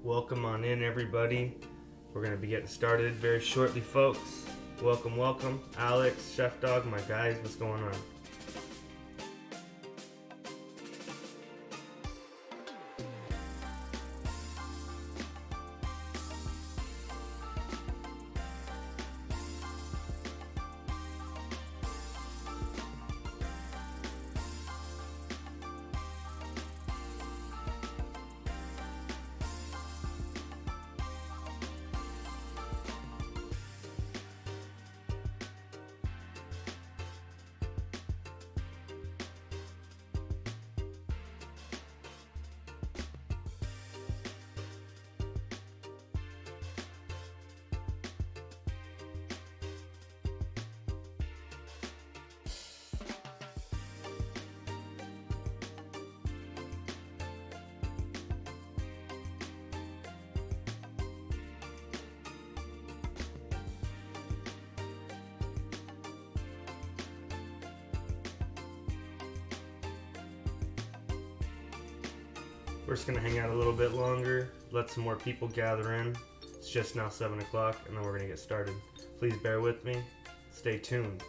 Welcome on in, everybody. We're going to be getting started very shortly, folks. Welcome. Alex, Chef Dog, my guys, what's going on? We're just gonna hang out a little bit longer, let some more people gather in. It's just now 7 o'clock, and then we're gonna get started. Please bear with me. Stay tuned.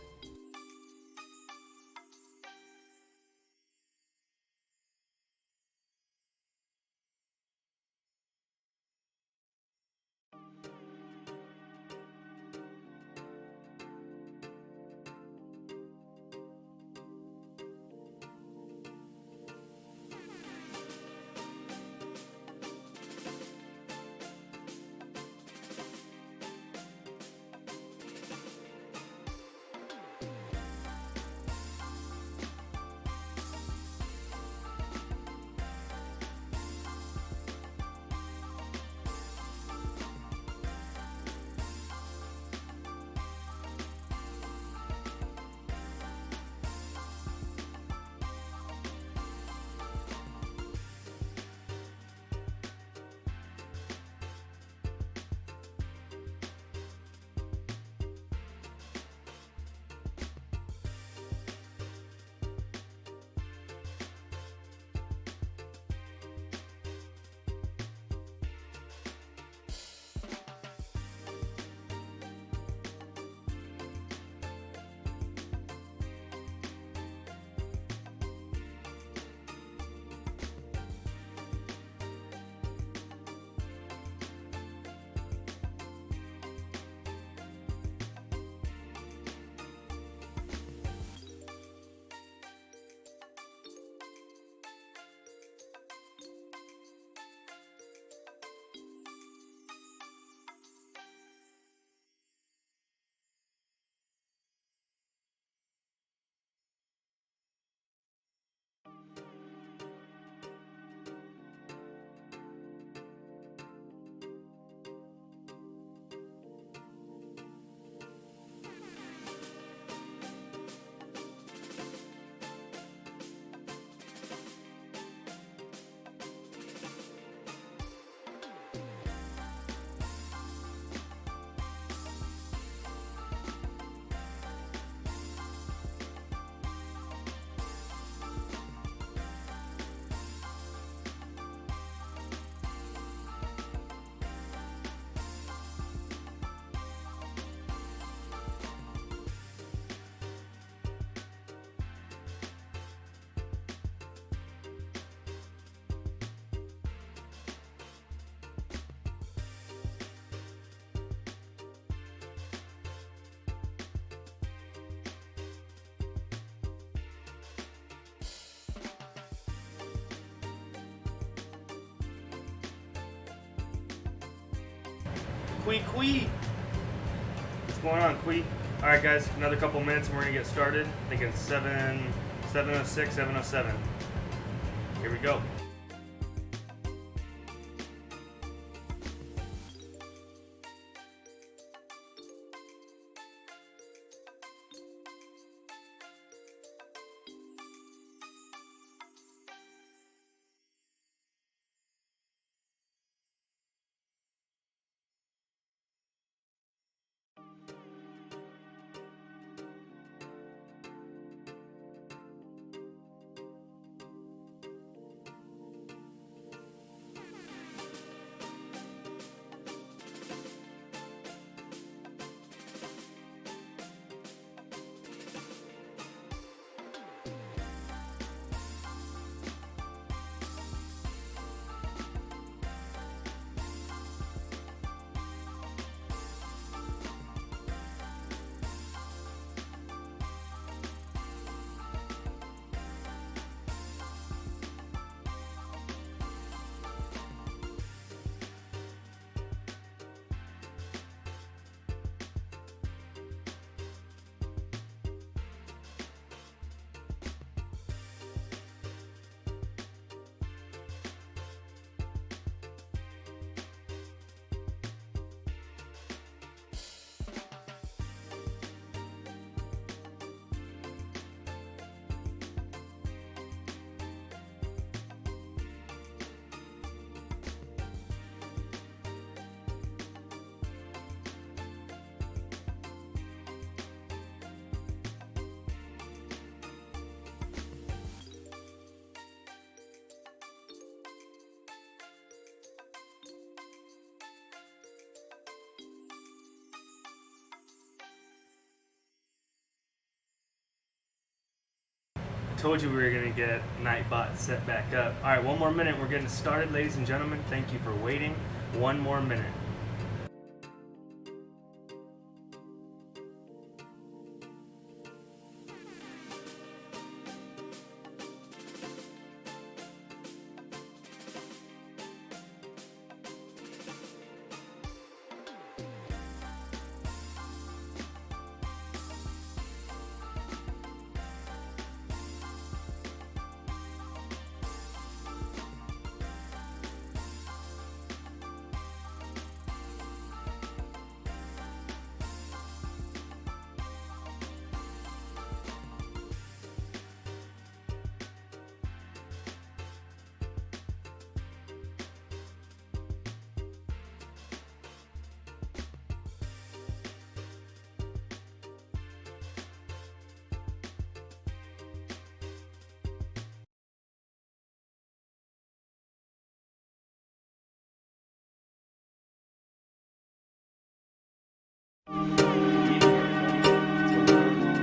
Quee. What's going on, Quee? Alright guys, another couple minutes and we're gonna get started. Thinking 7:06, 7:07. Here we go. Told you we were gonna get Nightbot set back up. All right, one more minute. We're getting started, ladies and gentlemen. Thank you for waiting. One more minute.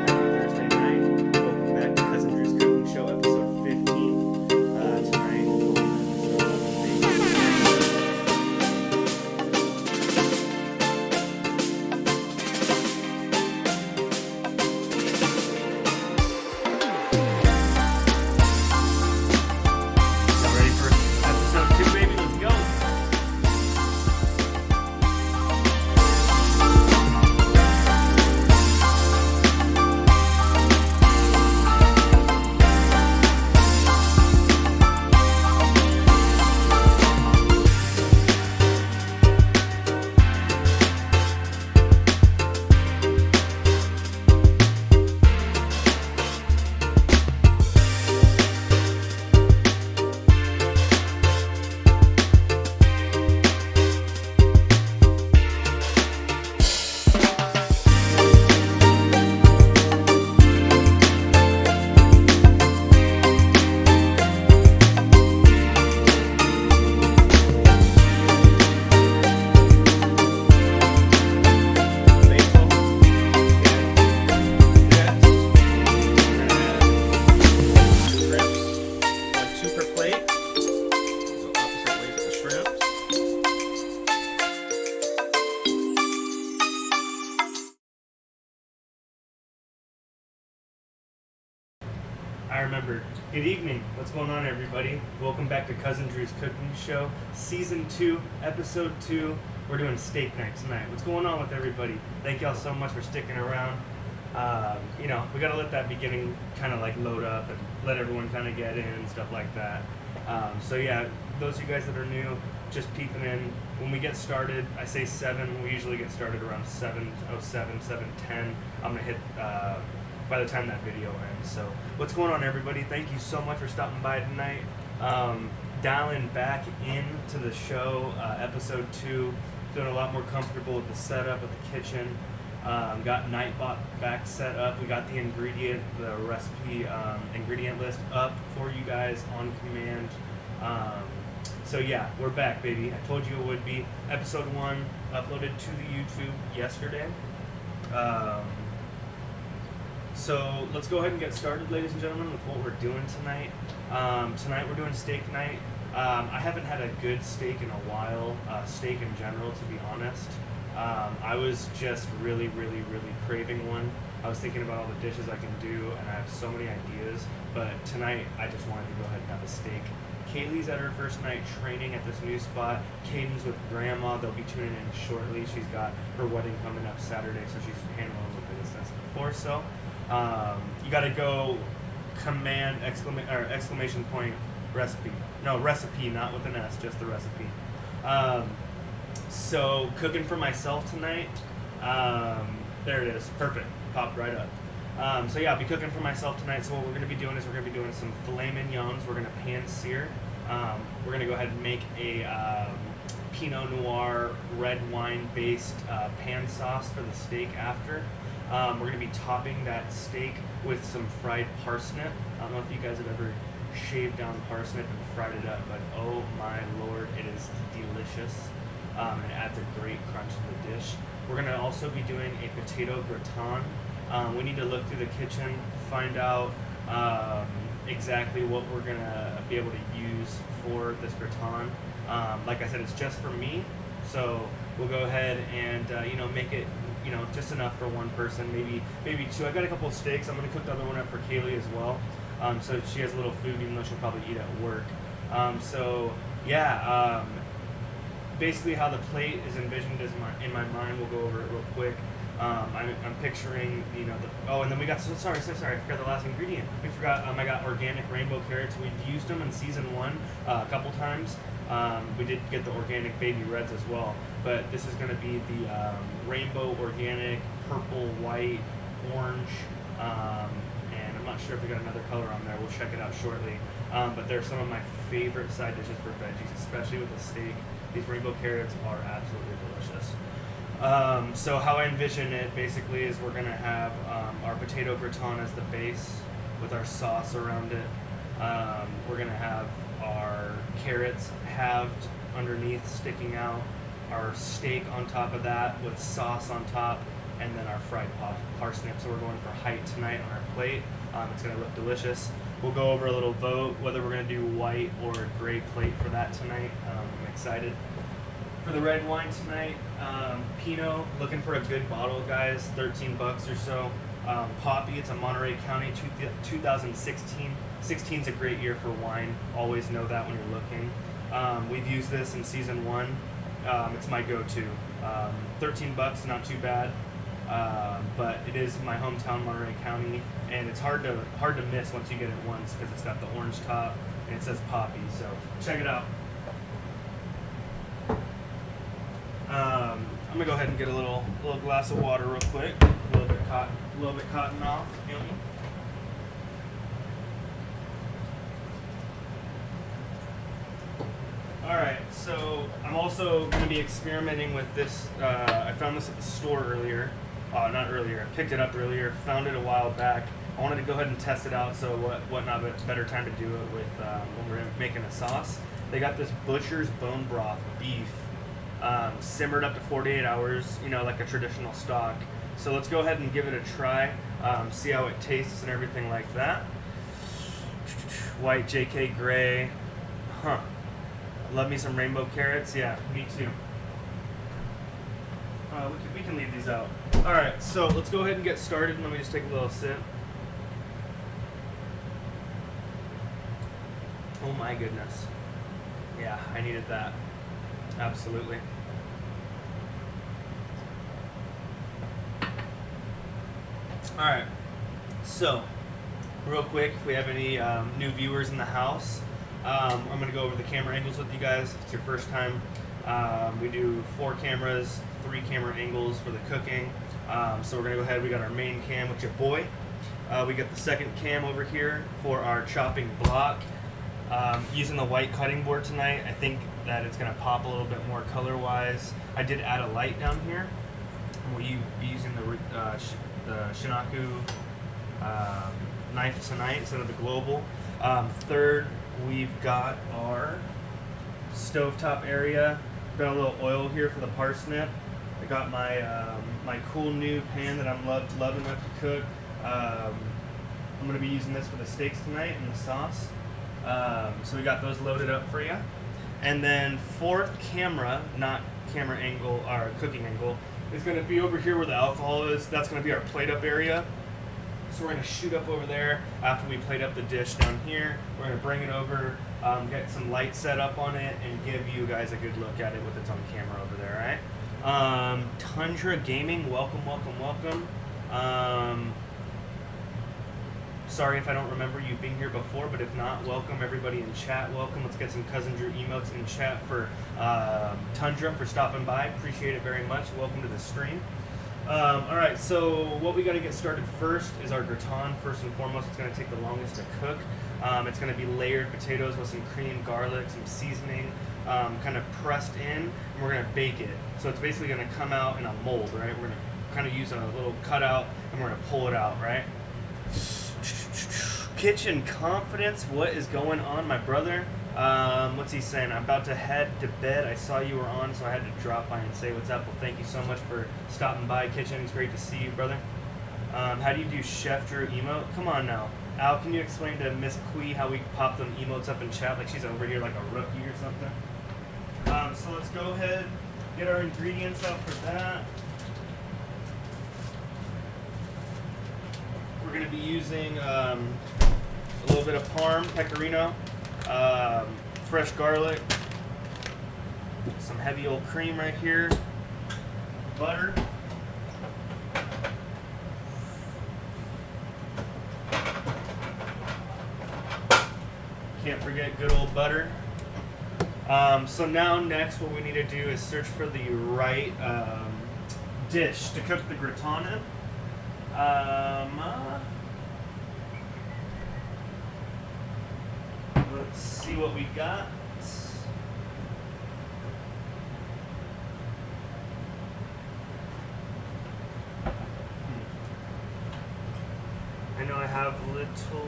Thursday night. Welcome back to Cousindrews Cooking Show, episode 15. Tonight, y'all ready for episode 2, baby? Let's go. I remember. Good evening. What's going on, everybody? Welcome back to Cousindrews Cooking Show, Season 2, Episode 2. We're doing steak night tonight. What's going on with everybody? Thank y'all so much for sticking around. We got to let that beginning kind of like load up and let everyone kind of get in and stuff like that. Those of you guys that are new, just peeping in. When we get started, I say 7. We usually get started around 7:07, 7:10. I'm going to hit... by the time that video ends. So what's going on, everybody? Thank you so much for stopping by tonight. Dialing back into the show, episode 2, feeling a lot more comfortable with the setup of the kitchen. Got Nightbot back set up. We got the recipe ingredient list up for you guys on command. We're back, baby. I told you it would be. Episode 1 uploaded to the YouTube yesterday. So let's go ahead and get started, ladies and gentlemen, with what we're doing tonight. Tonight we're doing steak night. I haven't had a good steak in a while, steak in general, to be honest. I was just really craving one. I was thinking about all the dishes I can do, and I have so many ideas, but tonight I just wanted to go ahead and have a steak. Kaylee's at her first night training at this new spot. Caden's with Grandma. They'll be tuning in shortly. She's got her wedding coming up Saturday, so she's handling a little bit of stuff before, so. You gotta go command exclamation point recipe. No, recipe, not with an S, just the recipe. So cooking for myself tonight. There it is, perfect, popped right up. I'll be cooking for myself tonight. So what we're gonna be doing is we're gonna be doing some filet mignons. We're gonna pan sear. We're gonna go ahead and make a Pinot Noir red wine based pan sauce for the steak after. We're going to be topping that steak with some fried parsnip. I don't know if you guys have ever shaved down parsnip and fried it up, but oh my lord, it is delicious. It adds a great crunch to the dish. We're going to also be doing a potato gratin. We need to look through the kitchen, find out exactly what we're gonna be able to use for this gratin. Like I said, it's just for me, so we'll go ahead and make it just enough for one person, maybe two. I got a couple of steaks. I'm gonna cook the other one up for Kaylee as well, so she has a little food, even though she'll probably eat at work. So yeah, basically how the plate is envisioned is in my mind. We'll go over it real quick. I'm picturing, and then we got, sorry, I forgot the last ingredient. We forgot, I got organic rainbow carrots. We've used them in season 1 a couple times. We did get the organic baby reds as well, but this is going to be the rainbow organic, purple, white, orange, and I'm not sure if we got another color on there. We'll check it out shortly. But they're some of my favorite side dishes for veggies, especially with the steak. These rainbow carrots are absolutely delicious. So how I envision it basically is we're going to have our potato gratin as the base with our sauce around it. We're going to have our carrots halved underneath, sticking out, our steak on top of that with sauce on top, and then our fried parsnips. So we're going for height tonight on our plate. It's going to look delicious. We'll go over a little vote whether we're going to do white or a gray plate for that tonight. I'm excited. For the red wine tonight, Pinot, looking for a good bottle, guys, $13 or so. Poppy, it's a Monterey County 2016. 16 is a great year for wine. Always know that when you're looking. We've used this in season 1. It's my go-to. $13, not too bad. But it is my hometown, Monterey County, and it's hard to miss once you get it once because it's got the orange top and it says Poppy. So check it out. I'm gonna go ahead and get a little glass of water real quick. A little bit cotton off. Yummy. All right, so I'm also gonna be experimenting with this. I found this at the store earlier. Not earlier. I picked it up earlier. Found it a while back. I wanted to go ahead and test it out. So what not better time to do it with when we're making a sauce. They got this butcher's bone broth beef. Simmered up to 48 hours, like a traditional stock. So let's go ahead and give it a try, see how it tastes and everything like that. White JK gray. Love me some rainbow carrots. Yeah, me too. We can leave these out. Alright, so let's go ahead and get started. Let me just take a little sip. Oh my goodness. Yeah, I needed that. Absolutely. Alright, so real quick, if we have any new viewers in the house, I'm going to go over the camera angles with you guys. If it's your first time, we do 4 cameras, 3 camera angles for the cooking. So we're going to go ahead, we got our main cam with your boy. We got the second cam over here for our chopping block. Using the white cutting board tonight, I think that it's going to pop a little bit more color-wise. I did add a light down here. We'll be using the Shinaku knife tonight instead of the global. Third, we've got our stovetop area. Got a little oil here for the parsnip. I got my my cool new pan that I'm loving up to cook. I'm going to be using this for the steaks tonight and the sauce. So we got those loaded up for you. And then fourth camera, not camera angle, our cooking angle, is going to be over here where the alcohol is. That's going to be our plate up area. So we're going to shoot up over there after we plate up the dish down here. We're going to bring it over, get some light set up on it, and give you guys a good look at it with its own camera over there, all right? Tundra Gaming, welcome. Sorry if I don't remember you being here before, but if not, welcome everybody in chat. Welcome. Let's get some Cousindrews emotes in chat for Tundra for stopping by. Appreciate it very much. Welcome to the stream. All right, so what we got to get started first is our gratin. First and foremost, it's going to take the longest to cook. It's going to be layered potatoes with some cream, garlic, some seasoning, kind of pressed in, and we're going to bake it. So it's basically going to come out in a mold, right? We're going to kind of use a little cutout, and we're going to pull it out, right? Kitchen confidence, what is going on, my brother? What's he saying? I'm about to head to bed. I saw you were on, so I had to drop by and say what's up. Well, thank you so much for stopping by, Kitchen. It's great to see you, brother. How do you do Chef Drew emote? Come on now. Al, can you explain to Miss Kui how we pop them emotes up in chat like she's over here like a rookie or something? So let's go ahead, get our ingredients out for that. We're going to be using a little bit of parm, pecorino, fresh garlic, some heavy old cream right here, butter. Can't forget good old butter. So now next what we need to do is search for the right dish to cook the gratin in. Let's see what we got. I know I have little...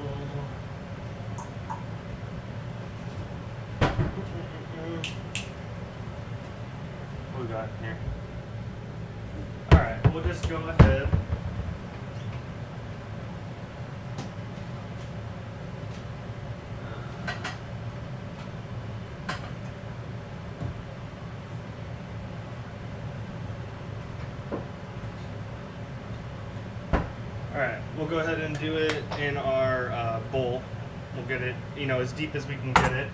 What we got here? Alright, we'll just go ahead. Alright, we'll go ahead and do it in our bowl. We'll get it, as deep as we can get it.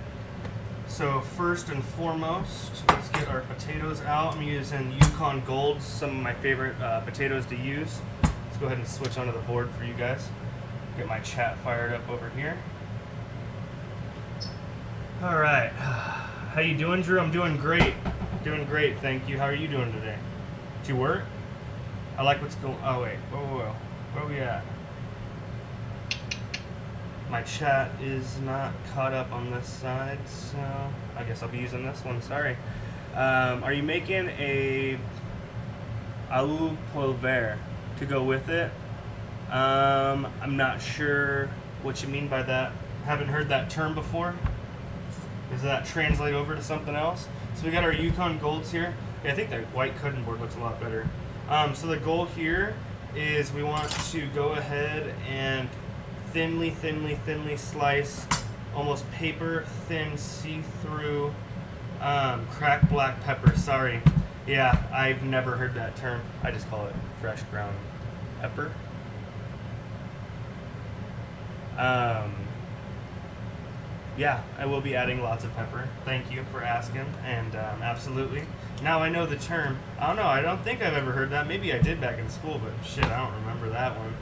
So first and foremost, let's get our potatoes out. I'm using Yukon Golds, some of my favorite potatoes to use. Let's go ahead and switch onto the board for you guys. Get my chat fired up over here. All right, how you doing, Drew? I'm doing great. Doing great, thank you. How are you doing today? Did you work? I like what's going. Oh wait, whoa. Where are we at? My chat is not caught up on this side, so I guess I'll be using this one. Sorry. Are you making a au poivre to go with it? I'm not sure what you mean by that. Haven't heard that term before. Does that translate over to something else? So we got our Yukon Golds here. Yeah, I think the white cutting board looks a lot better. So the goal here is we want to go ahead and thinly slice, almost paper thin, see-through, cracked black pepper. Sorry. Yeah, I've never heard that term. I just call it fresh ground pepper. Yeah, I will be adding lots of pepper. Thank you for asking, and absolutely. Now I know the term. I don't know, I don't think I've ever heard that. Maybe I did back in school, but shit, I don't remember that one.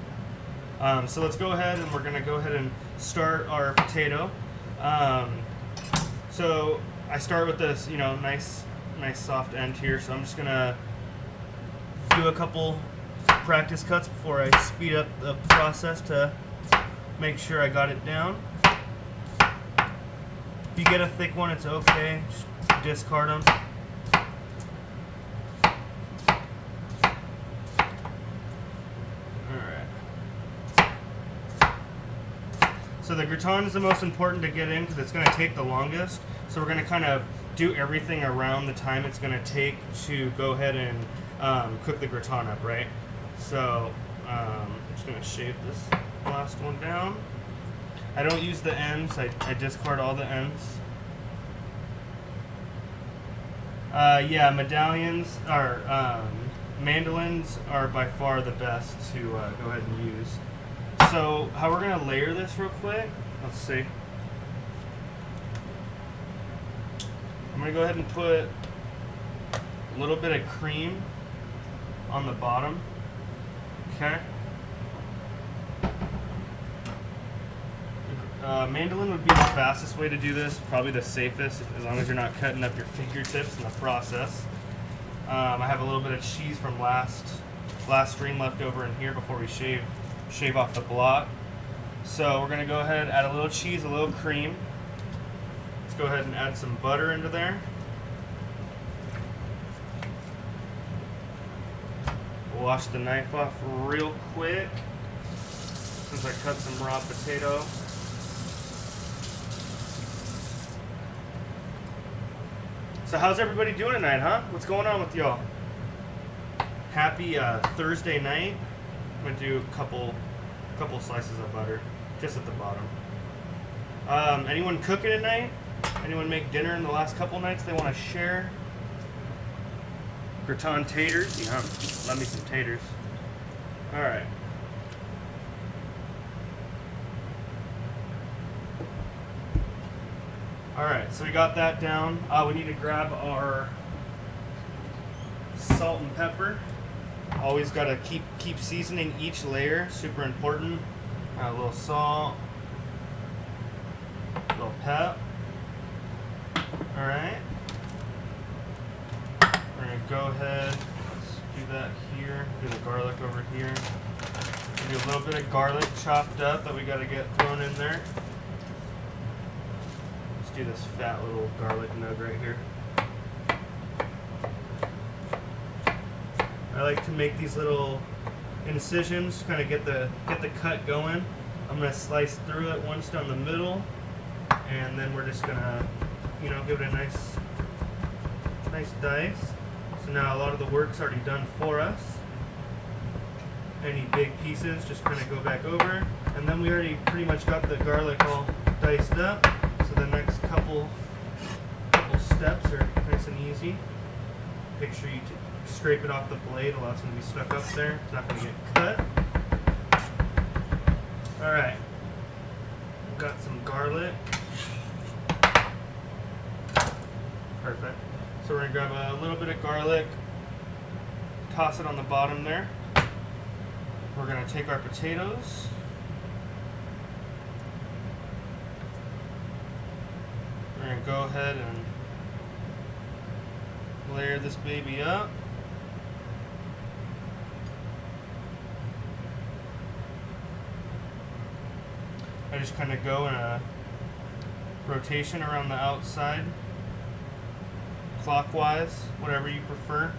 So let's go ahead and we're going to go ahead and start our potato. So I start with this, nice soft end here. So I'm just going to do a couple practice cuts before I speed up the process to make sure I got it down. If you get a thick one, it's okay. Just discard them. So the gratin is the most important to get in because it's going to take the longest. So we're going to kind of do everything around the time it's going to take to go ahead and cook the gratin up, right? So I'm just going to shave this last one down. I don't use the ends. I discard all the ends. Yeah, medallions or mandolins are by far the best to go ahead and use. So how we're going to layer this real quick, let's see. I'm going to go ahead and put a little bit of cream on the bottom. Okay. Mandolin would be the fastest way to do this, probably the safest, as long as you're not cutting up your fingertips in the process. I have a little bit of cheese from last stream left over in here before we shave off the block. So we're going to go ahead and add a little cheese, a little cream. Let's go ahead and add some butter into there. Wash the knife off real quick since I cut some raw potato. So how's everybody doing tonight, huh? What's going on with y'all? Happy Thursday night. I'm gonna do a couple slices of butter. just at the bottom. Anyone cooking tonight? Anyone make dinner in the last couple nights they want to share? Gratin taters? Yum. Love me some taters. Alright. Alright, so we got that down. We need to grab our salt and pepper. Always got to keep seasoning each layer. Super important. A little salt. A little pep. Alright. We're going to go ahead. Let's do that here. Do the garlic over here. Do a little bit of garlic chopped up that we got to get thrown in there. Let's do this fat little garlic nug right here. I like to make these little incisions, kind of get the cut going. I'm gonna slice through it once down the middle, and then we're just gonna, give it a nice dice. So now a lot of the work's already done for us. Any big pieces, just kind of go back over, and then we already pretty much got the garlic all diced up. So the next couple steps are nice and easy. Make sure you scrape it off the blade, allow it to be stuck up there. It's not going to get cut. Alright. Got some garlic. Perfect. So we're going to grab a little bit of garlic, toss it on the bottom there. We're going to take our potatoes. We're going to go ahead and layer this baby up. I just kind of go in a rotation around the outside, clockwise, whatever you prefer.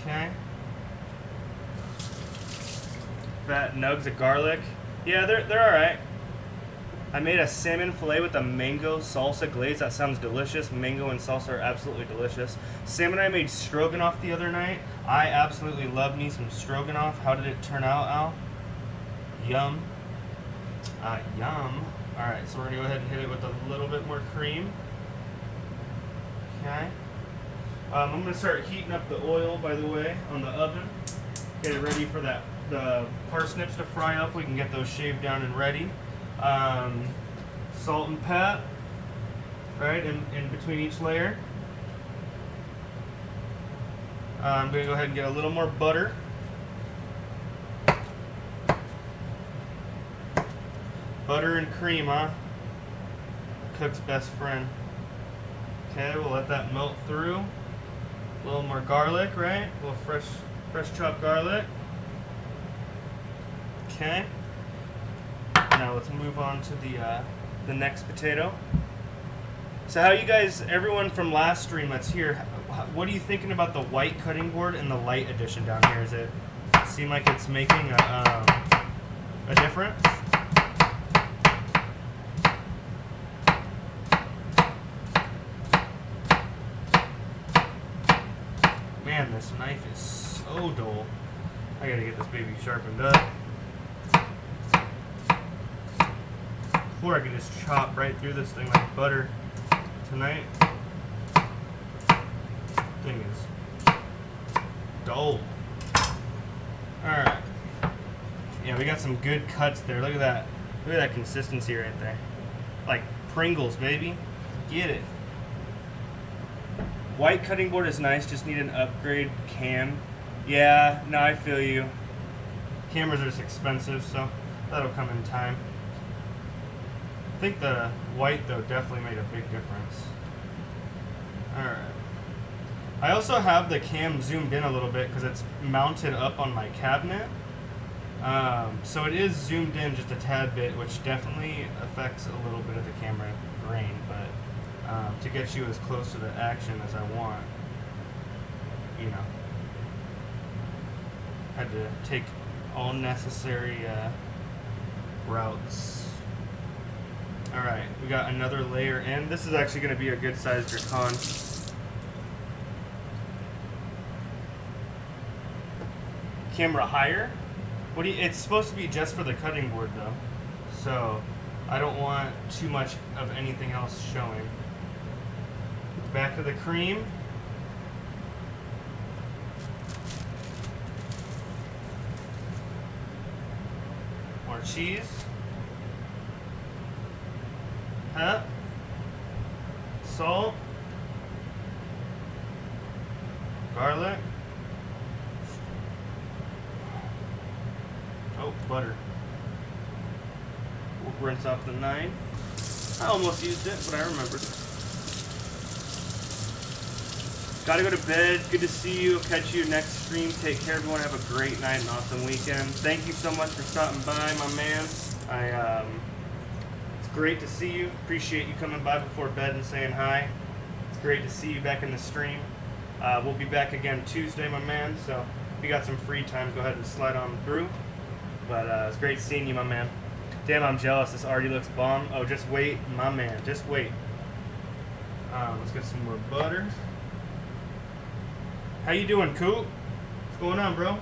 Okay. Fat nugs of garlic. Yeah, they're alright. I made a salmon fillet with a mango salsa glaze. That sounds delicious. Mango and salsa are absolutely delicious. Sam and I made stroganoff the other night. I absolutely love me some stroganoff. How did it turn out, Al? Yum. Yum. Alright, so we're going to go ahead and hit it with a little bit more cream. Okay. I'm going to start heating up the oil, by the way, on the oven. Get it ready for the parsnips to fry up. We can get those shaved down and ready. Salt and pep, right, in between each layer. I'm going to go ahead and get a little more butter. Butter and cream, huh? Cook's best friend. Okay, we'll let that melt through. A little more garlic, right? A little fresh chopped garlic. Okay. Now let's move on to the next potato. So how you guys, everyone from last stream that's here, what are you thinking about the white cutting board and the light edition down here? Does it seem like it's making a difference? Man, this knife is so dull. I gotta get this baby sharpened up. Or I can just chop right through this thing like butter tonight. Thing is dull. Alright. Yeah, we got some good cuts there. Look at that. Look at that consistency right there. Like Pringles, baby. Get it. White cutting board is nice, just need an upgrade cam. Yeah, no, I feel you. Cameras are just expensive, so that'll come in time. I think the white, though, definitely made a big difference. Alright. I also have the cam zoomed in a little bit because it's mounted up on my cabinet. So it is zoomed in just a tad bit, which definitely affects a little bit of the camera grain, but to get you as close to the action as I want, had to take all necessary routes. Alright, we got another layer in. This is actually going to be a good sized gratin. Camera higher. What do you, it's supposed to be just for the cutting board though, so I don't want too much of anything else showing. Back to the cream. More cheese. Huh? Salt. Garlic. Oh, butter. We'll rinse off the knife. I almost used it, but I remembered. Gotta go to bed. Good to see you. Catch you next stream. Take care, everyone. Have a great night and awesome weekend. Thank you so much for stopping by, my man. It's great to see you. Appreciate you coming by before bed and saying hi. It's great to see you back in the stream. We'll be back again Tuesday, my man. So if you got some free time, go ahead and slide on through. But it's great seeing you, my man. Damn, I'm jealous. This already looks bomb. Oh, just wait, my man. Just wait. Let's get some more butter. How you doing, Coop? What's going on, bro?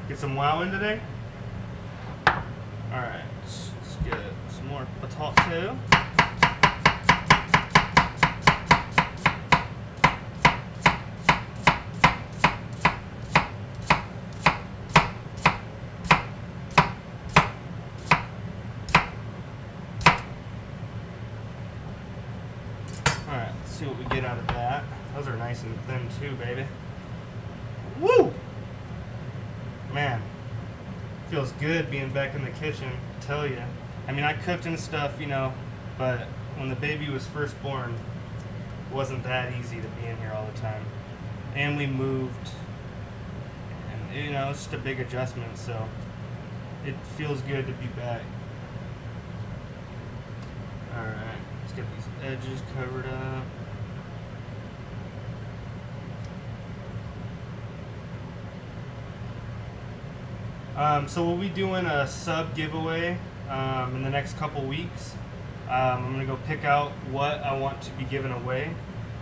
Get some wow in today? Alright, let's get some more potato. Alright, let's see what we get out of that. Those are nice and thin too, baby. Woo! Man, feels good being back in the kitchen, I tell you. I mean, I cooked and stuff, you know, but when the baby was first born, it wasn't that easy to be in here all the time. And we moved, and you know, it's just a big adjustment, so it feels good to be back. Alright, let's get these edges covered up. So we'll be doing a sub giveaway in the next couple weeks. I'm going to go pick out what I want to be giving away.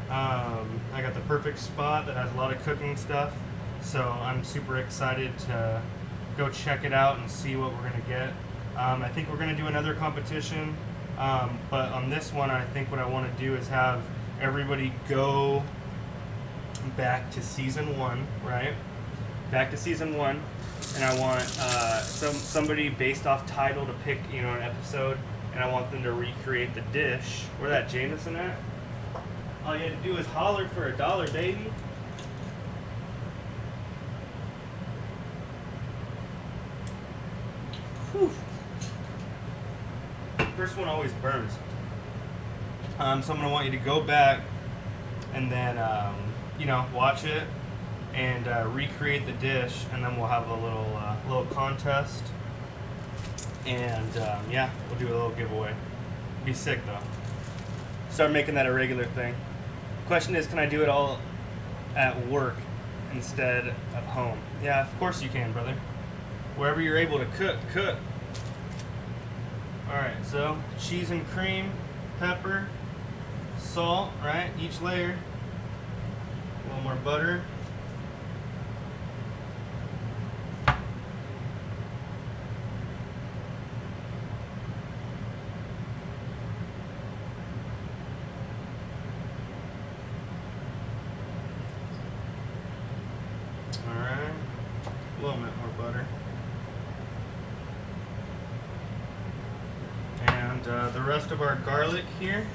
I got the perfect spot that has a lot of cooking stuff, so I'm super excited to go check it out and see what we're going to get. I think we're going to do another competition, but on this one I think what I want to do is have everybody go back to season 1, right? Back to season 1. And I want somebody based off title to pick, you know, an episode, and I want them to recreate the dish. Where that Jameson at? All you had to do is holler for $1, baby. Whew. First one always burns. So I'm gonna want you to go back and then, you know, watch it. And recreate the dish, and then we'll have a little contest, and yeah, we'll do a little giveaway. Be sick though. Start making that a regular thing. Question is, can I do it all at work instead of home? Yeah, of course you can, brother. Wherever you're able to cook, cook. All right, so cheese and cream, pepper, salt, right? Each layer. A little more butter. A little bit more butter. And the rest of our garlic here.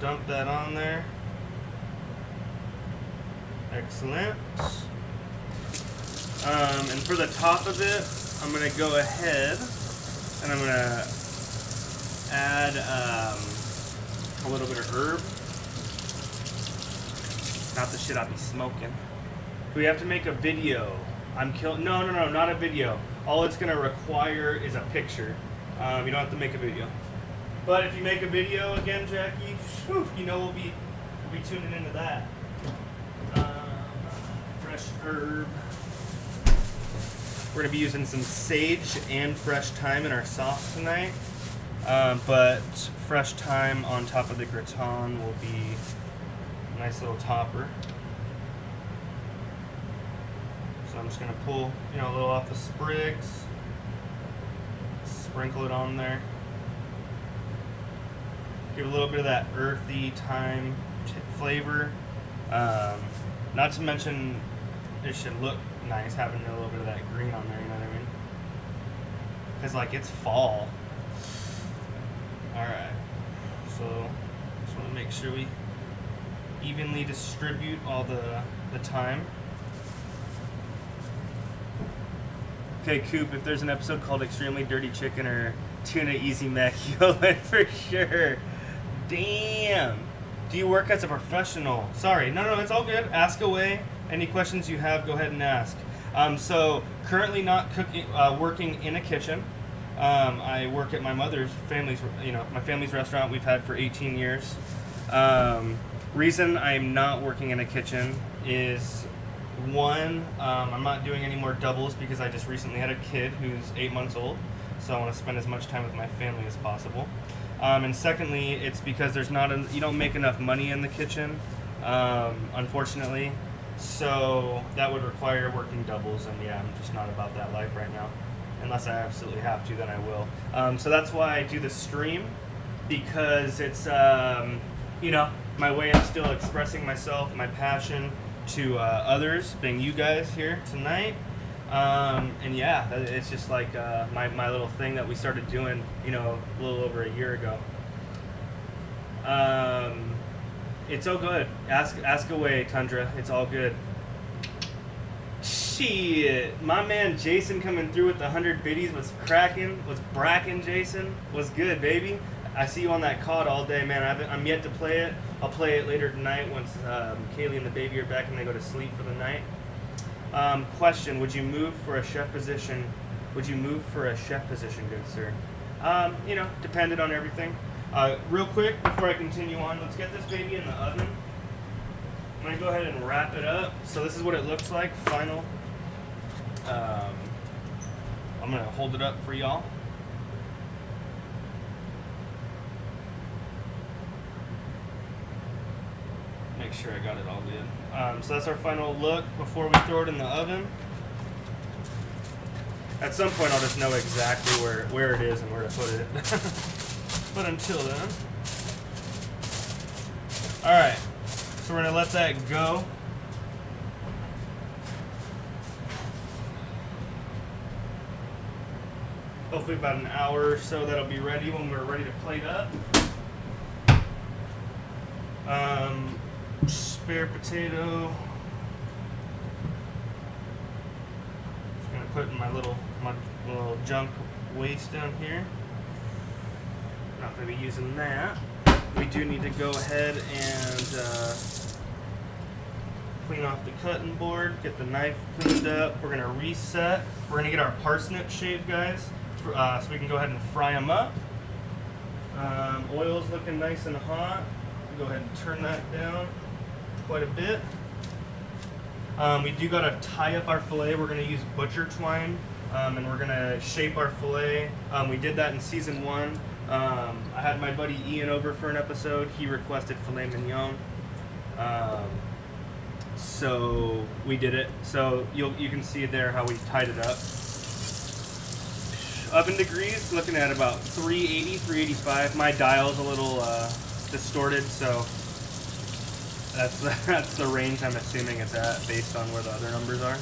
Dump that on there. Excellent. And for the top of it, I'm going to go ahead and I'm going to add a little bit of herb. Not the shit I'll be smoking. We have to make a video. No, not a video. All it's gonna require is a picture. You don't have to make a video. But if you make a video again, Jackie, whew, you know we'll be tuning into that. Fresh herb. We're gonna be using some sage and fresh thyme in our sauce tonight. But fresh thyme on top of the gratin will be a nice little topper. I'm just gonna pull, a little off the sprigs, sprinkle it on there. Give a little bit of that earthy thyme flavor. Not to mention, it should look nice having a little bit of that green on there, you know what I mean? Because, it's fall. Alright. So, just want to make sure we evenly distribute all the thyme. Okay, Coop, if there's an episode called Extremely Dirty Chicken or Tuna Easy Mac, you'll win for sure. Damn. Do you work as a professional? Sorry. No, it's all good. Ask away. Any questions you have, go ahead and ask. So, currently not cooking, working in a kitchen. I work at my my family's restaurant we've had for 18 years. Reason I'm not working in a kitchen is, one, I'm not doing any more doubles because I just recently had a kid who's 8 months old, so I want to spend as much time with my family as possible. And secondly, it's because you don't make enough money in the kitchen, unfortunately, so that would require working doubles, and yeah, I'm just not about that life right now. Unless I absolutely have to, then I will. So that's why I do the stream, because it's, my way of still expressing myself, my passion to others, being you guys here tonight. And yeah, it's just like my little thing that we started doing, a little over a year ago. It's all good. Ask away, Tundra. It's all good. Shit, my man Jason coming through with the 100 biddies. What's cracking? What's bracking, Jason? What's good, baby? I see you on that COD all day, man. I'm yet to play it. I'll play it later tonight once Kaylee and the baby are back and they go to sleep for the night. Question: would you move for a chef position? Good sir? Depended on everything. Real quick before I continue on, let's get this baby in the oven. I'm gonna go ahead and wrap it up. So this is what it looks like. Final. I'm gonna hold it up for y'all. Make sure I got it all good. So that's our final look before we throw it in the oven. At some point I'll just know exactly where it is and where to put it. But until then. Alright, so we're going to let that go. Hopefully about an hour or so that'll be ready when we're ready to plate up. Spare potato. Just gonna put in my little junk waste down here. Not gonna be using that. We do need to go ahead and clean off the cutting board, get the knife cleaned up. We're gonna reset. We're gonna get our parsnip shaved, guys, so we can go ahead and fry them up. Oil's looking nice and hot. Go ahead and turn that down quite a bit. We do gotta tie up our fillet. We're gonna use butcher twine, and we're gonna shape our fillet. We did that in season 1. I had my buddy Ian over for an episode. He requested filet mignon, so we did it. So you can see there how we tied it up. Oven degrees, looking at about 380, 385. My dial's a little distorted, so that's the range I'm assuming it's at based on where the other numbers are.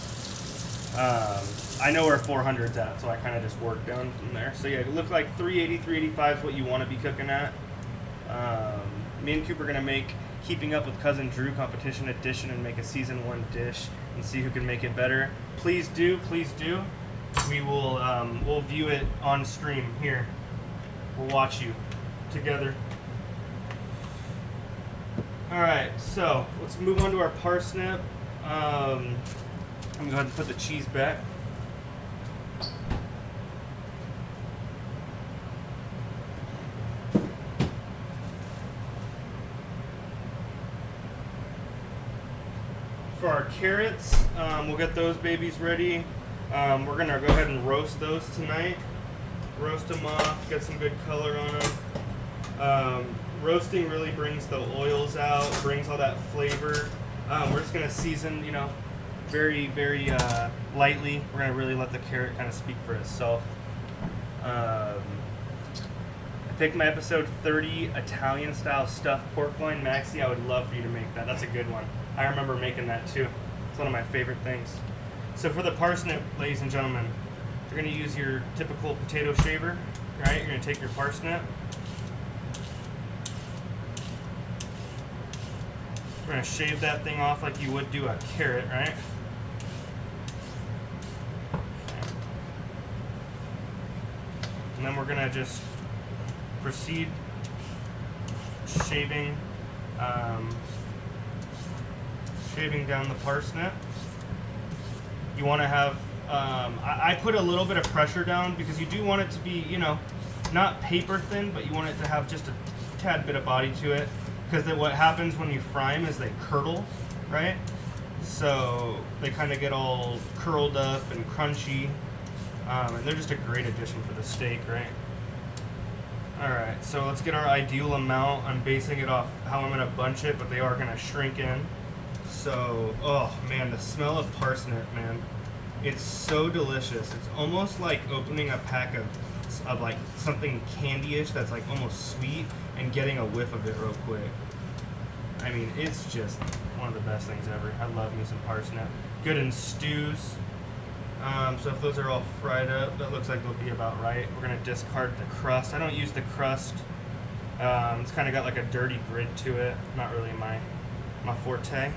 I know where 400's at, so I kind of just worked down from there. So yeah, it looks like 380, 385 is what you want to be cooking at. Me and Coop are gonna make Keeping Up with Cousin Drew competition edition and make a season 1 dish and see who can make it better. Please do, please do. We will we'll view it on stream here. We'll watch you together. All right, so let's move on to our parsnip. I'm gonna go ahead and put the cheese back. For our carrots, we'll get those babies ready. We're gonna go ahead and roast those tonight. Roast them off, get some good color on them. Roasting really brings the oils out, brings all that flavor. We're just gonna season, very, very lightly. We're gonna really let the carrot kind of speak for itself. I picked my episode 30 Italian style stuffed pork loin. Maxie, I would love for you to make that. That's a good one. I remember making that too. It's one of my favorite things. So for the parsnip, ladies and gentlemen, you're gonna use your typical potato shaver, right? You're gonna take your parsnip. We're gonna shave that thing off like you would do a carrot, right? Okay. And then we're gonna just proceed shaving down the parsnip. You want to have, I put a little bit of pressure down because you do want it to be, you know, not paper thin, but you want it to have just a tad bit of body to it. Because what happens when you fry them is they curdle, right? So they kind of get all curled up and crunchy. And they're just a great addition for the steak, right? Alright, so let's get our ideal amount. I'm basing it off how I'm going to bunch it, but they are going to shrink in. So, oh man, the smell of parsnip, man. It's so delicious. It's almost like opening a pack of like something candy-ish that's like almost sweet and getting a whiff of it real quick. I mean, it's just one of the best things ever. I love me some parsnip. Good in stews. So if those are all fried up, that looks like they'll be about right. We're gonna discard the crust. I don't use the crust. It's kind of got like a dirty grit to it. Not really my forte.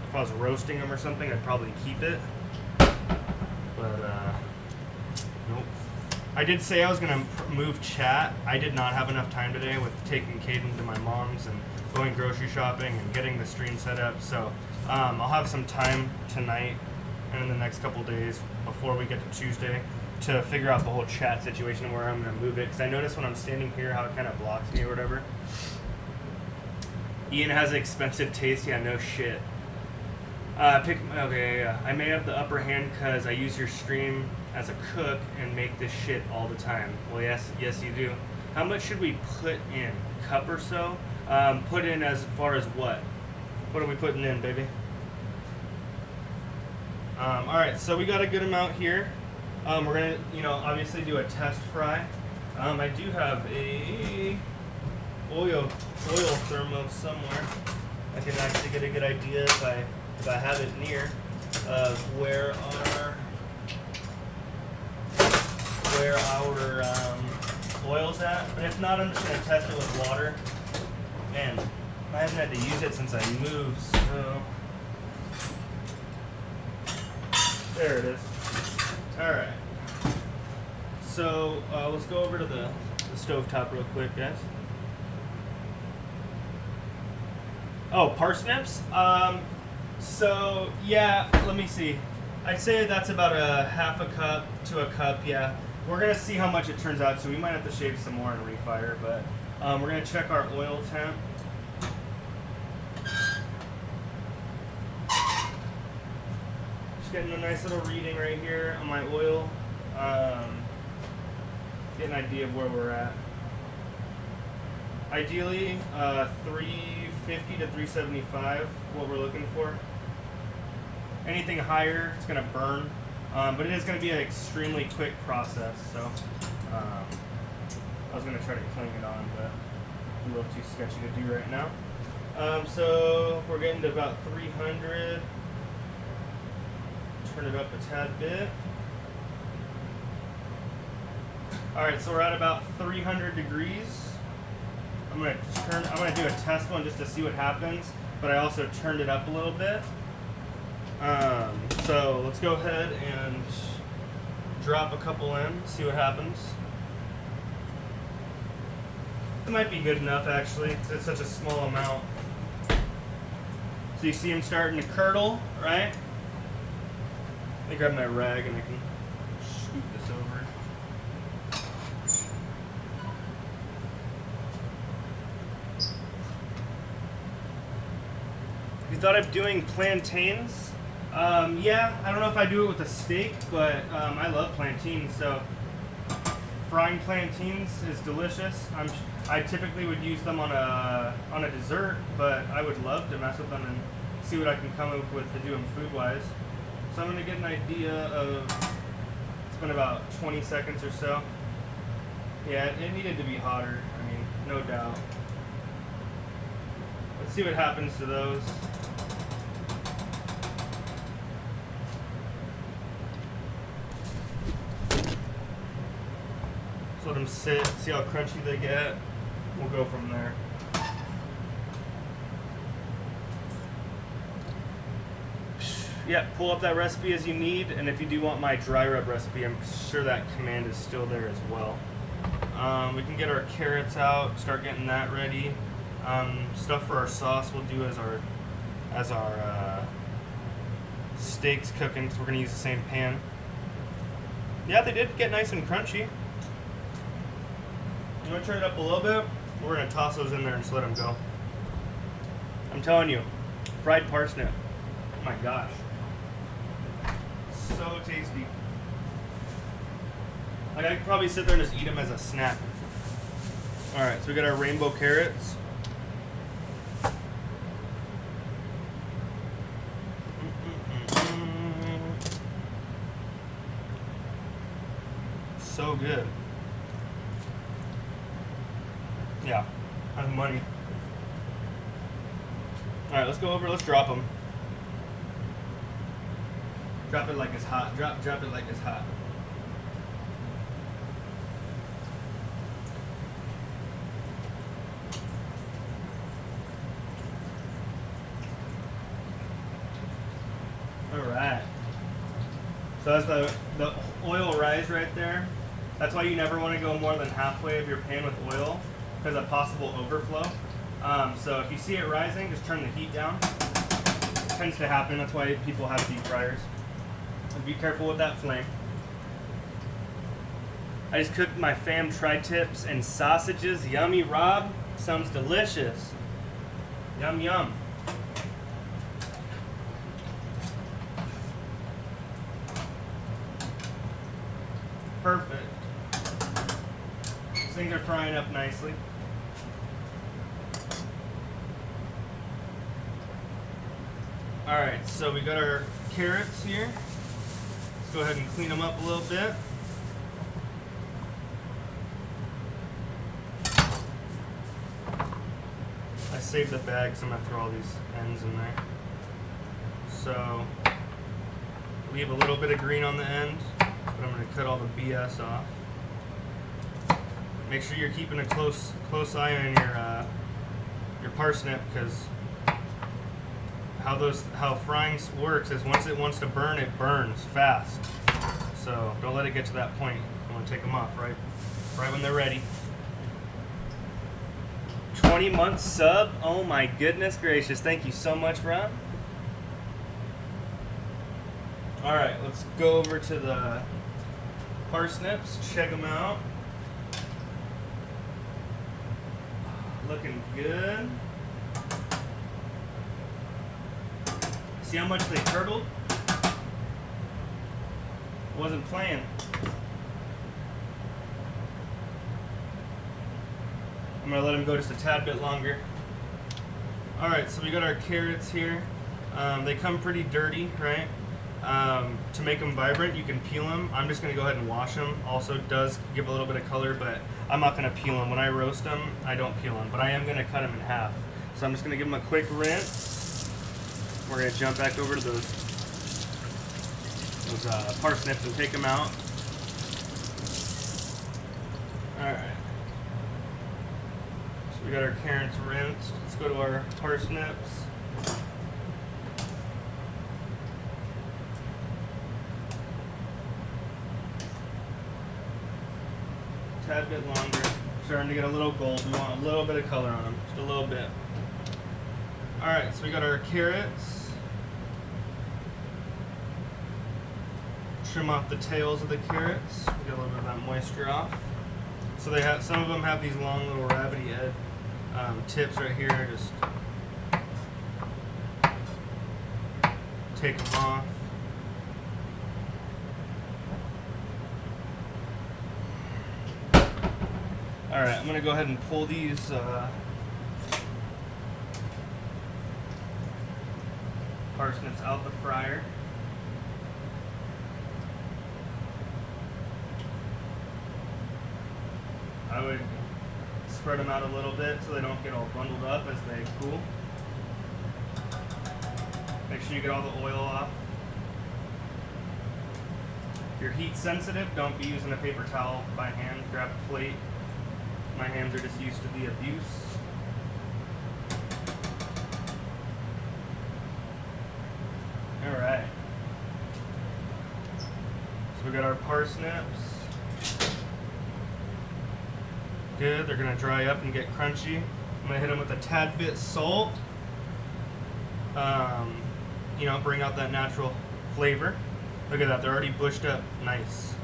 If I was roasting them or something, I'd probably keep it. But nope. I did say I was gonna move chat. I did not have enough time today with taking Caden to my mom's and going grocery shopping and getting the stream set up. So I'll have some time tonight and in the next couple days before we get to Tuesday to figure out the whole chat situation and where I'm gonna move it. Because I notice when I'm standing here how it kind of blocks me or whatever. Ian has expensive taste. Yeah, no shit. Okay, yeah. I may have the upper hand because I use your stream as a cook and make this shit all the time. Well, yes, you do. How much should we put in? Cup or so? Put in as far as what? What are we putting in, baby? All right, so we got a good amount here. We're gonna, obviously do a test fry. I do have a oil thermo somewhere. I can actually get a good idea if I have it near of where our oil's at. But if not, I'm just gonna test it with water. And I haven't had to use it since I moved, so there it is. All right. So let's go over to the stovetop real quick, guys. Oh, parsnips? So, yeah, let me see. I'd say that's about a half a cup to a cup, yeah. We're going to see how much it turns out, so we might have to shave some more and refire, but we're going to check our oil temp. Just getting a nice little reading right here on my oil. Get an idea of where we're at. Ideally, 350 to 375, what we're looking for. Anything higher, it's going to burn, but it is going to be an extremely quick process. So I was going to try to cling it on, but a little too sketchy to do right now. So we're getting to about 300. Turn it up a tad bit. All right, so we're at about 300 degrees. I'm gonna do a test one just to see what happens, but I also turned it up a little bit. So let's go ahead and drop a couple in, see what happens. It might be good enough actually, because it's such a small amount. So you see them starting to curdle, right? Let me grab my rag and I can scoop this over. You thought of doing plantains? Yeah, I don't know if I do it with a steak, but I love plantains, so frying plantains is delicious. I typically would use them on a dessert, but I would love to mess with them in see what I can come up with to do them food-wise. So I'm gonna get an idea of, it's been about 20 seconds or so. Yeah, it needed to be hotter, I mean, no doubt. Let's see what happens to those. Let's let them sit, see how crunchy they get. We'll go from there. Yeah, pull up that recipe as you need, and if you do want my dry rub recipe, I'm sure that command is still there as well. We can get our carrots out, start getting that ready. Stuff for our sauce we'll do as our steaks cooking, because we're going to use the same pan. Yeah, they did get nice and crunchy. You want to turn it up a little bit? We're going to toss those in there and just let them go. I'm telling you, fried parsnip. Oh my gosh. So tasty. Like, I could probably sit there and just eat them as a snack. Alright, so we got our rainbow carrots. So good. Yeah, that's money. Alright, let's go over, let's drop them. Drop it like it's hot. Drop it like it's hot. Alright. So that's the oil rise right there. That's why you never want to go more than halfway of your pan with oil, because of possible overflow. So if you see it rising, just turn the heat down. It tends to happen. That's why people have deep fryers. Be careful with that flame. I just cooked my fam tri-tips and sausages. Yummy, Rob. Sounds delicious. Yum, yum. Perfect. These things are frying up nicely. Alright, so we got our carrots here. Go ahead and clean them up a little bit. I saved the bag because I'm going to throw all these ends in there. So, leave a little bit of green on the end, but I'm going to cut all the BS off. Make sure you're keeping a close eye on your parsnip, because how frying works is once it wants to burn, it burns fast. So don't let it get to that point. You want to take them off right when they're ready. 20-month sub. Oh my goodness gracious! Thank you so much, Ron. All right, let's go over to the parsnips. Check them out. Looking good. See how much they curdled? Wasn't playing. I'm gonna let them go just a tad bit longer. All right, so we got our carrots here. They come pretty dirty, right? To make them vibrant, you can peel them. I'm just gonna go ahead and wash them. Also does give a little bit of color, but I'm not gonna peel them. When I roast them, I don't peel them, but I am gonna cut them in half. So I'm just gonna give them a quick rinse. We're going to jump back over to those parsnips and take them out. Alright. So we got our carrots rinsed. Let's go to our parsnips. Tad bit longer. Starting to get a little gold. We want a little bit of color on them. Just a little bit. Alright, so we got our carrots. Trim off the tails of the carrots. Get a little bit of that moisture off. So they have, some of them have these long little rabbity head tips right here. Just take them off. Alright, I'm going to go ahead and pull these parsnips out the fryer. I would spread them out a little bit so they don't get all bundled up as they cool. Make sure you get all the oil off. If you're heat sensitive, don't be using a paper towel by hand. Grab a plate. My hands are just used to the abuse. Alright. So we got our parsnips. Good, they're gonna dry up and get crunchy. I'm gonna hit them with a tad bit salt. You know, bring out that natural flavor. Look at that, they're already bushed up. Nice.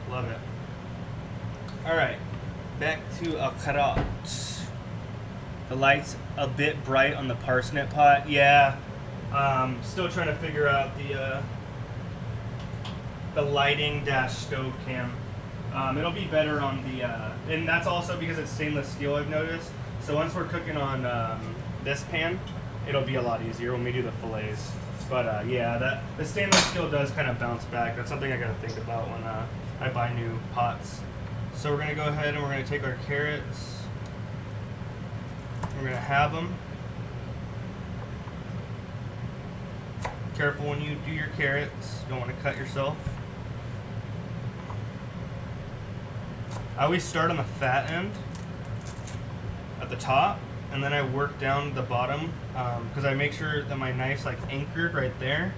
Love it. Alright, back to a carrot. The light's a bit bright on the parsnip pot. Yeah, still trying to figure out the lighting dash stove cam. It'll be better on the, and that's also because it's stainless steel, I've noticed. So once we're cooking on this pan, it'll be a lot easier when we do the fillets. But yeah, the stainless steel does kind of bounce back. That's something I gotta think about when I buy new pots. So we're gonna go ahead and we're gonna take our carrots. We're gonna halve them. Careful when you do your carrots. You don't want to cut yourself. I always start on the fat end at the top, and then I work down the bottom because I make sure that my knife's like anchored right there,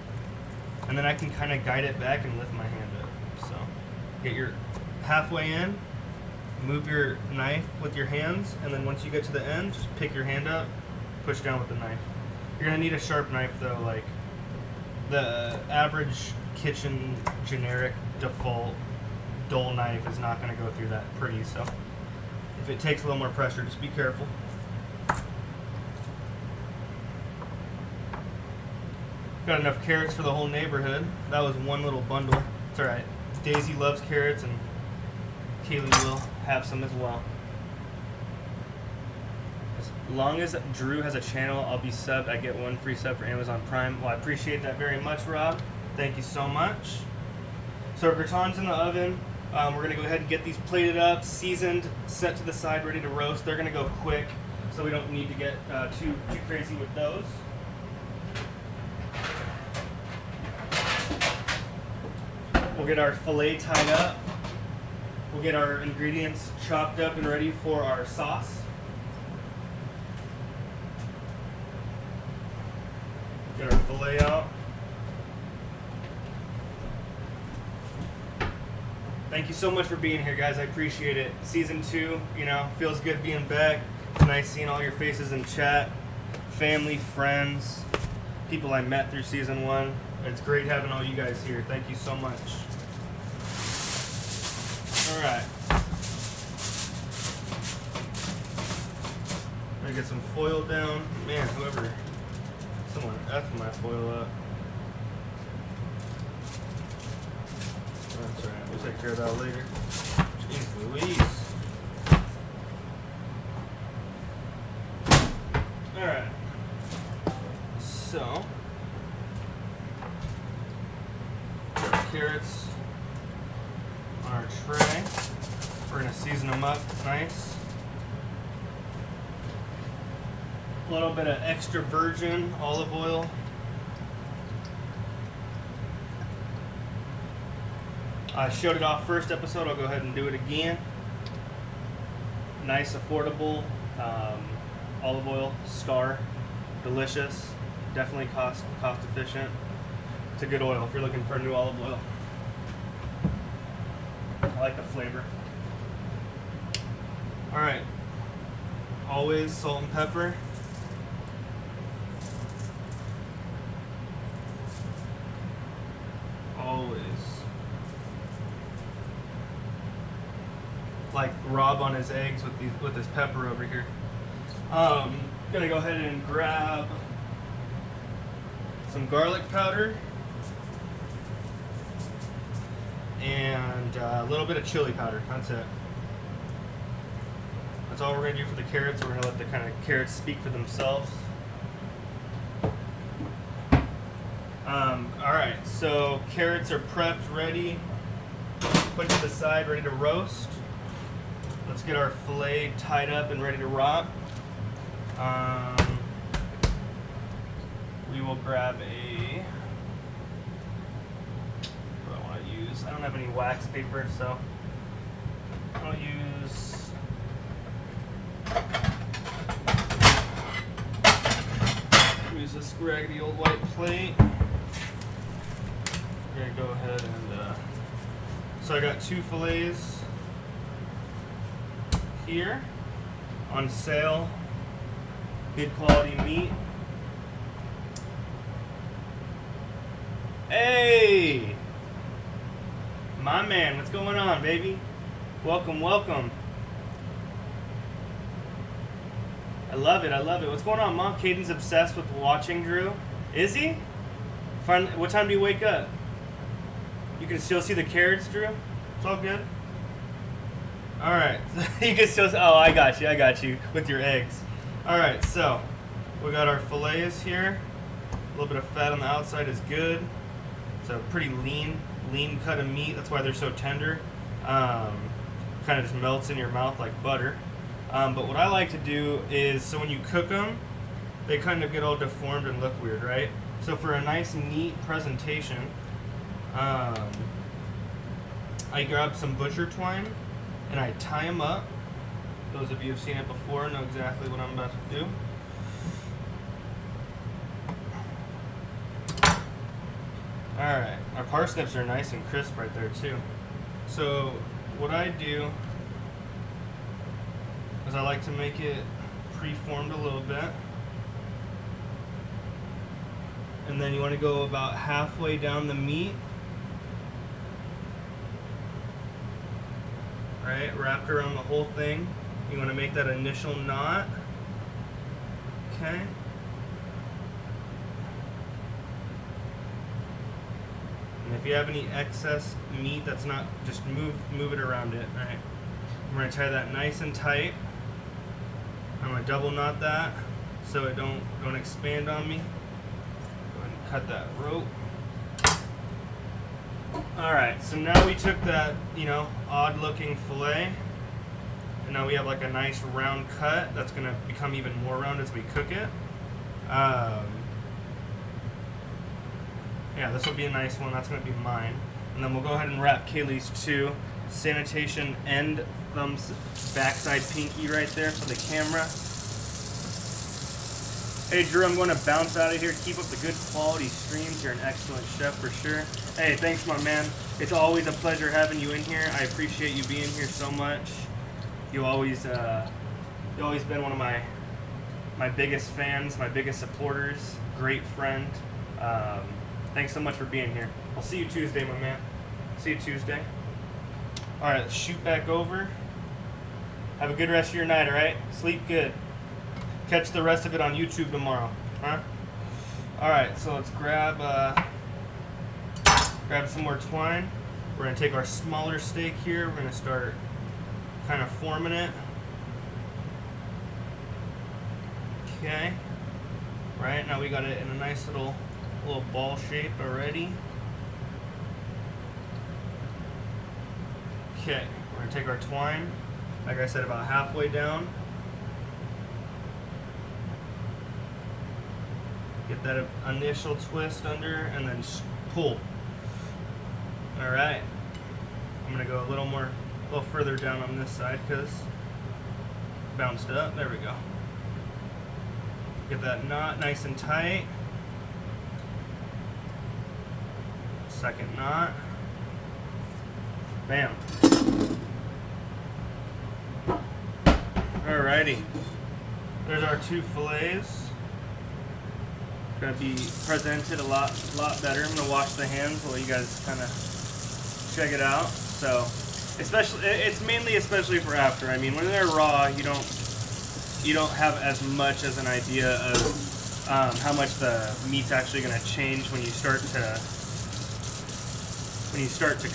and then I can kind of guide it back and lift my hand up. So get your halfway in, move your knife with your hands, and then once you get to the end, just pick your hand up, push down with the knife. You're gonna need a sharp knife though. Like the average kitchen generic default dull knife is not going to go through that pretty, so if it takes a little more pressure, just be careful. Got enough carrots for the whole neighborhood. That was one little bundle. It's alright. Daisy loves carrots and Kaylee will have some as well. As long as Drew has a channel, I'll be subbed. I get one free sub for Amazon Prime. Well, I appreciate that very much, Rob. Thank you so much. So our gratons in the oven. We're going to go ahead and get these plated up, seasoned, set to the side, ready to roast. They're going to go quick, so we don't need to get too crazy with those. We'll get our fillet tied up. We'll get our ingredients chopped up and ready for our sauce. Get our fillet out. Thank you so much for being here, guys. I appreciate it. Season 2, you know, feels good being back. It's nice seeing all your faces in chat. Family, friends, people I met through Season 1. It's great having all you guys here. Thank you so much. All right. I'm gonna get some foil down. Man, someone effed my foil up. That's right. We'll take care of that later. Jeez Louise. Alright. So, got our carrots on our tray. We're going to season them up nice. A little bit of extra virgin olive oil. I showed it off first episode. I'll go ahead and do it again. Nice, affordable olive oil, Star, delicious. Definitely cost efficient. It's a good oil if you're looking for a new olive oil. I like the flavor. All right. Always salt and pepper. Always. Like Rob on his eggs with his pepper over here. Gonna go ahead and grab some garlic powder and a little bit of chili powder. That's it. That's all we're gonna do for the carrots. We're gonna let the kind of carrots speak for themselves. All right, so carrots are prepped, ready, put to the side, ready to roast. Let's get our filet tied up and ready to rock. We will grab a, what do I want to use? I don't have any wax paper, so I'll use this raggedy old white plate. We're gonna go ahead and so I got 2 fillets here on sale. Good quality meat. Hey, my man, what's going on, baby? Welcome, welcome. I love it, I love it. What's going on, Mom? Caden's obsessed with watching Drew. Is he? What time do you wake up? You can still see the carrots, Drew? It's all good. Alright, you can still, oh, I got you, with your eggs. Alright, so, we got our fillets here. A little bit of fat on the outside is good. It's a pretty lean cut of meat. That's why they're so tender. Kind of just melts in your mouth like butter. But what I like to do is, so when you cook them, they kind of get all deformed and look weird, right? So for a nice, neat presentation, I grab some butcher twine and I tie them up. Those of you who've seen it before know exactly what I'm about to do. Alright, our parsnips are nice and crisp right there too. So what I do is I like to make it pre-formed a little bit. And then you want to go about halfway down the meat. Right, wrapped around the whole thing. You want to make that initial knot. Okay. And if you have any excess meat that's not, just move it around it, right? We're going to tie that nice and tight. I'm going to double knot that so it don't expand on me. Go ahead and cut that rope. Alright, so now we took that, odd looking fillet, and now we have like a nice round cut that's going to become even more round as we cook it. Yeah, this will be a nice one. That's going to be mine. And then we'll go ahead and wrap Kaylee's too. Sanitation end thumbs backside pinky right there for the camera. Hey Drew, I'm going to bounce out of here. Keep up the good quality streams. You're an excellent chef for sure. Hey, thanks my man. It's always a pleasure having you in here. I appreciate you being here so much. You always been one of my biggest fans, my biggest supporters, great friend. Thanks so much for being here. I'll see you Tuesday, my man. See you Tuesday. All right, let's shoot back over. Have a good rest of your night, all right? Sleep good. Catch the rest of it on YouTube tomorrow, huh? All right, so let's grab some more twine. We're gonna take our smaller steak here. We're gonna start kind of forming it. Okay. Right, now we got it in a nice little ball shape already. Okay, we're gonna take our twine, like I said, about halfway down. Get that initial twist under and then pull. All right, I'm gonna go a little further down on this side because bounced up. There we go. Get that knot nice and tight. Second knot. Bam. Alrighty. There's our 2 fillets. Gonna be presented a lot better. I'm gonna wash the hands while you guys kind of check it out. So, especially for after. I mean, when they're raw, you don't have as much as an idea of how much the meat's actually gonna change when you start to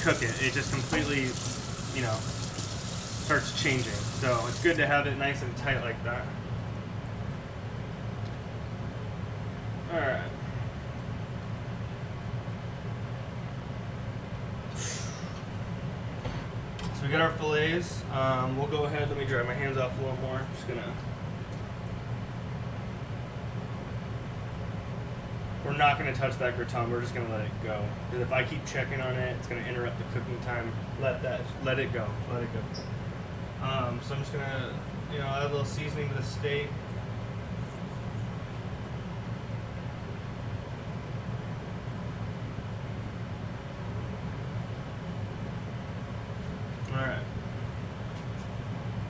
cook it. It just completely, starts changing. So it's good to have it nice and tight like that. Alright. got our fillets. We'll go ahead. Let me dry my hands off a little more. Just gonna. We're not gonna touch that gratin. We're just gonna let it go. Because if I keep checking on it, it's gonna interrupt the cooking time. Let it go. Let it go. So I'm just gonna, add a little seasoning to the steak. Alright.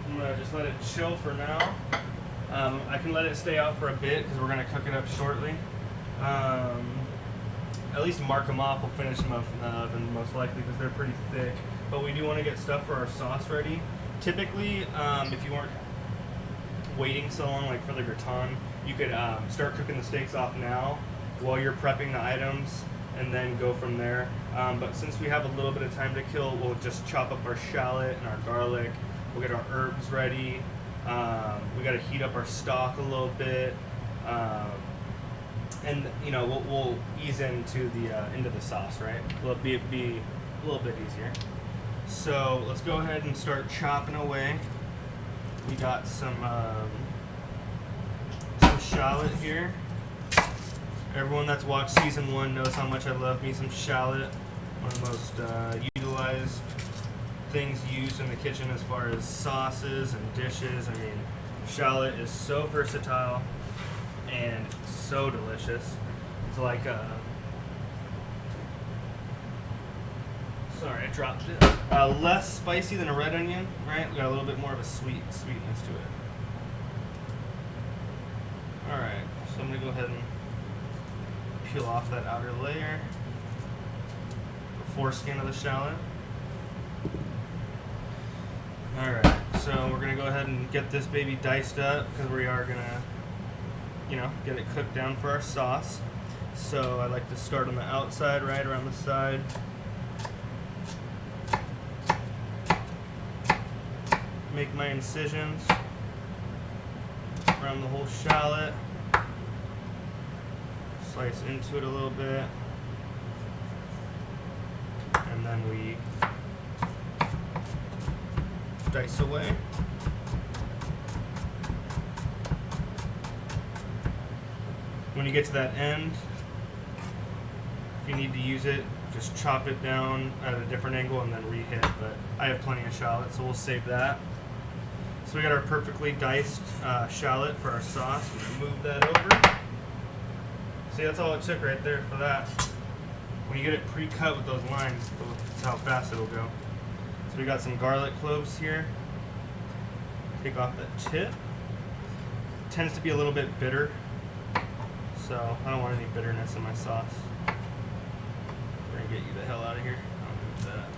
I'm gonna just let it chill for now. I can let it stay out for a bit because we're gonna cook it up shortly. At least mark them off. We'll finish them up in the oven most likely because they're pretty thick. But we do want to get stuff for our sauce ready. Typically, if you weren't waiting so long, like for the gratin, you could start cooking the steaks off now while you're prepping the items, and then go from there. But since we have a little bit of time to kill, we'll just chop up our shallot and our garlic. We'll get our herbs ready. We got to heat up our stock a little bit, and we'll ease into the sauce, right? Will be a little bit easier. So let's go ahead and start chopping away. We got some shallot here. Everyone that's watched season 1 knows how much I love me some shallot. One of the most utilized things used in the kitchen as far as sauces and dishes. I mean, shallot is so versatile and so delicious. It's like sorry, I dropped it. Less spicy than a red onion, right? We got a little bit more of a sweetness to it. All right, so I'm gonna go ahead and peel off that outer layer, the foreskin of the shallot. All right, so we're gonna go ahead and get this baby diced up because we are gonna, get it cooked down for our sauce. So I like to start on the outside, right around the side. Make my incisions around the whole shallot. Slice into it a little bit. And then we dice away. When you get to that end, if you need to use it, just chop it down at a different angle and then re-hit, but I have plenty of shallot, so we'll save that. So we got our perfectly diced shallot for our sauce. We're gonna move that over. See, that's all it took right there for that. When you get it pre-cut with those lines, that's how fast it'll go. So we got some garlic cloves here. Take off the tip. Tends to be a little bit bitter, so I don't want any bitterness in my sauce. We're gonna get you the hell out of here. I'll move that.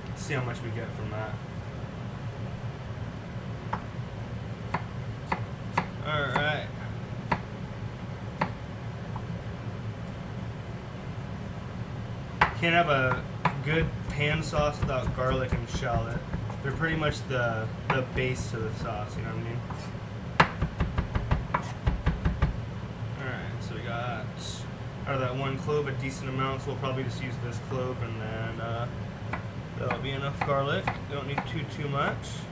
Let's see how much we get from that. Alright. Can't have a good pan sauce without garlic and shallot. They're pretty much the base to the sauce, you know what I mean? Alright, so we got out of that one clove a decent amount, so we'll probably just use this clove, and then that'll be enough garlic. Don't need too much.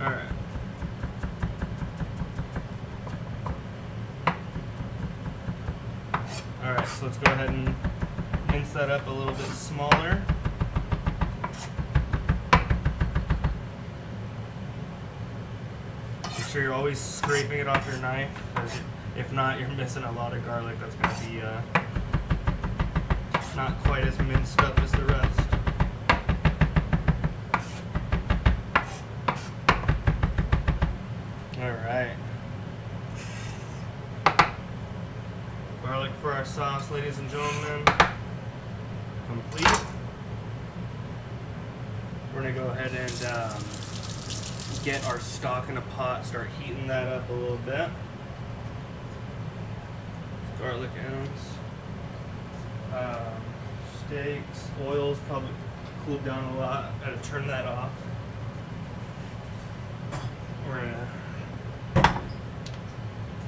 Alright. Alright, so let's go ahead and mince that up a little bit smaller. Make sure you're always scraping it off your knife, because if not, you're missing a lot of garlic. That's going to be not quite as minced up as the rest. Alright. Garlic for our sauce, ladies and gentlemen. Complete. We're going to go ahead and get our stock in a pot, start heating that up a little bit. Garlic ends. Steaks, oils probably cooled down a lot. Gotta turn that off. We're gonna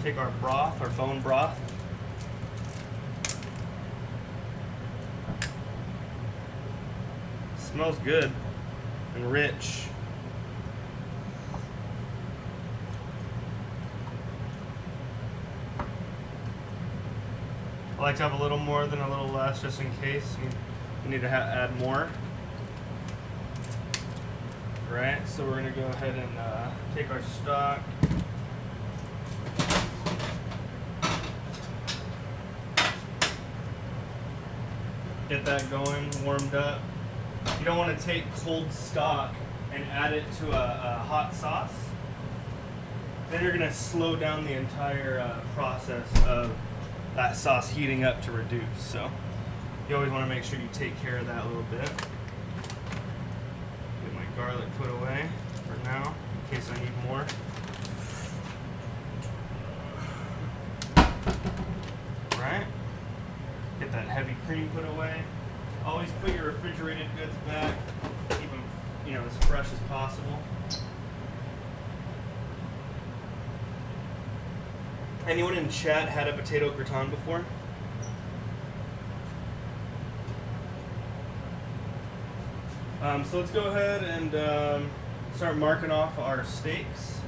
take our broth, our bone broth. smells good and rich. I like to have a little more than a little less, just in case we need to add more. Right, so we're gonna go ahead and take our stock. Get that going, warmed up. You don't want to take cold stock and add it to a hot sauce. Then you're gonna slow down the entire process of that sauce heating up to reduce. So you always want to make sure you take care of that a little bit. Get my garlic put away for now, in case I need more. Right? Get that heavy cream put away. Always put your refrigerated goods back. Keep them, as fresh as possible. Anyone in chat had a potato gratin before? So let's go ahead and start marking off our steaks.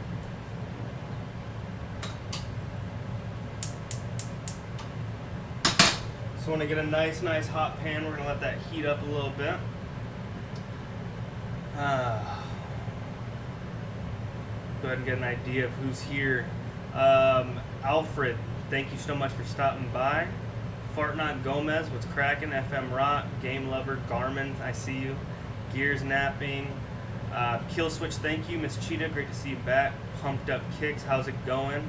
So when I get a nice hot pan, we're gonna let that heat up a little bit. Go ahead and get an idea of who's here. Alfred, thank you so much for stopping by. Fartnot Gomez, what's cracking? FM Rock, Game Lover, Garmin, I see you. Gears Napping, Kill Switch, thank you. Miss Cheetah, great to see you back. Pumped Up Kicks, how's it going?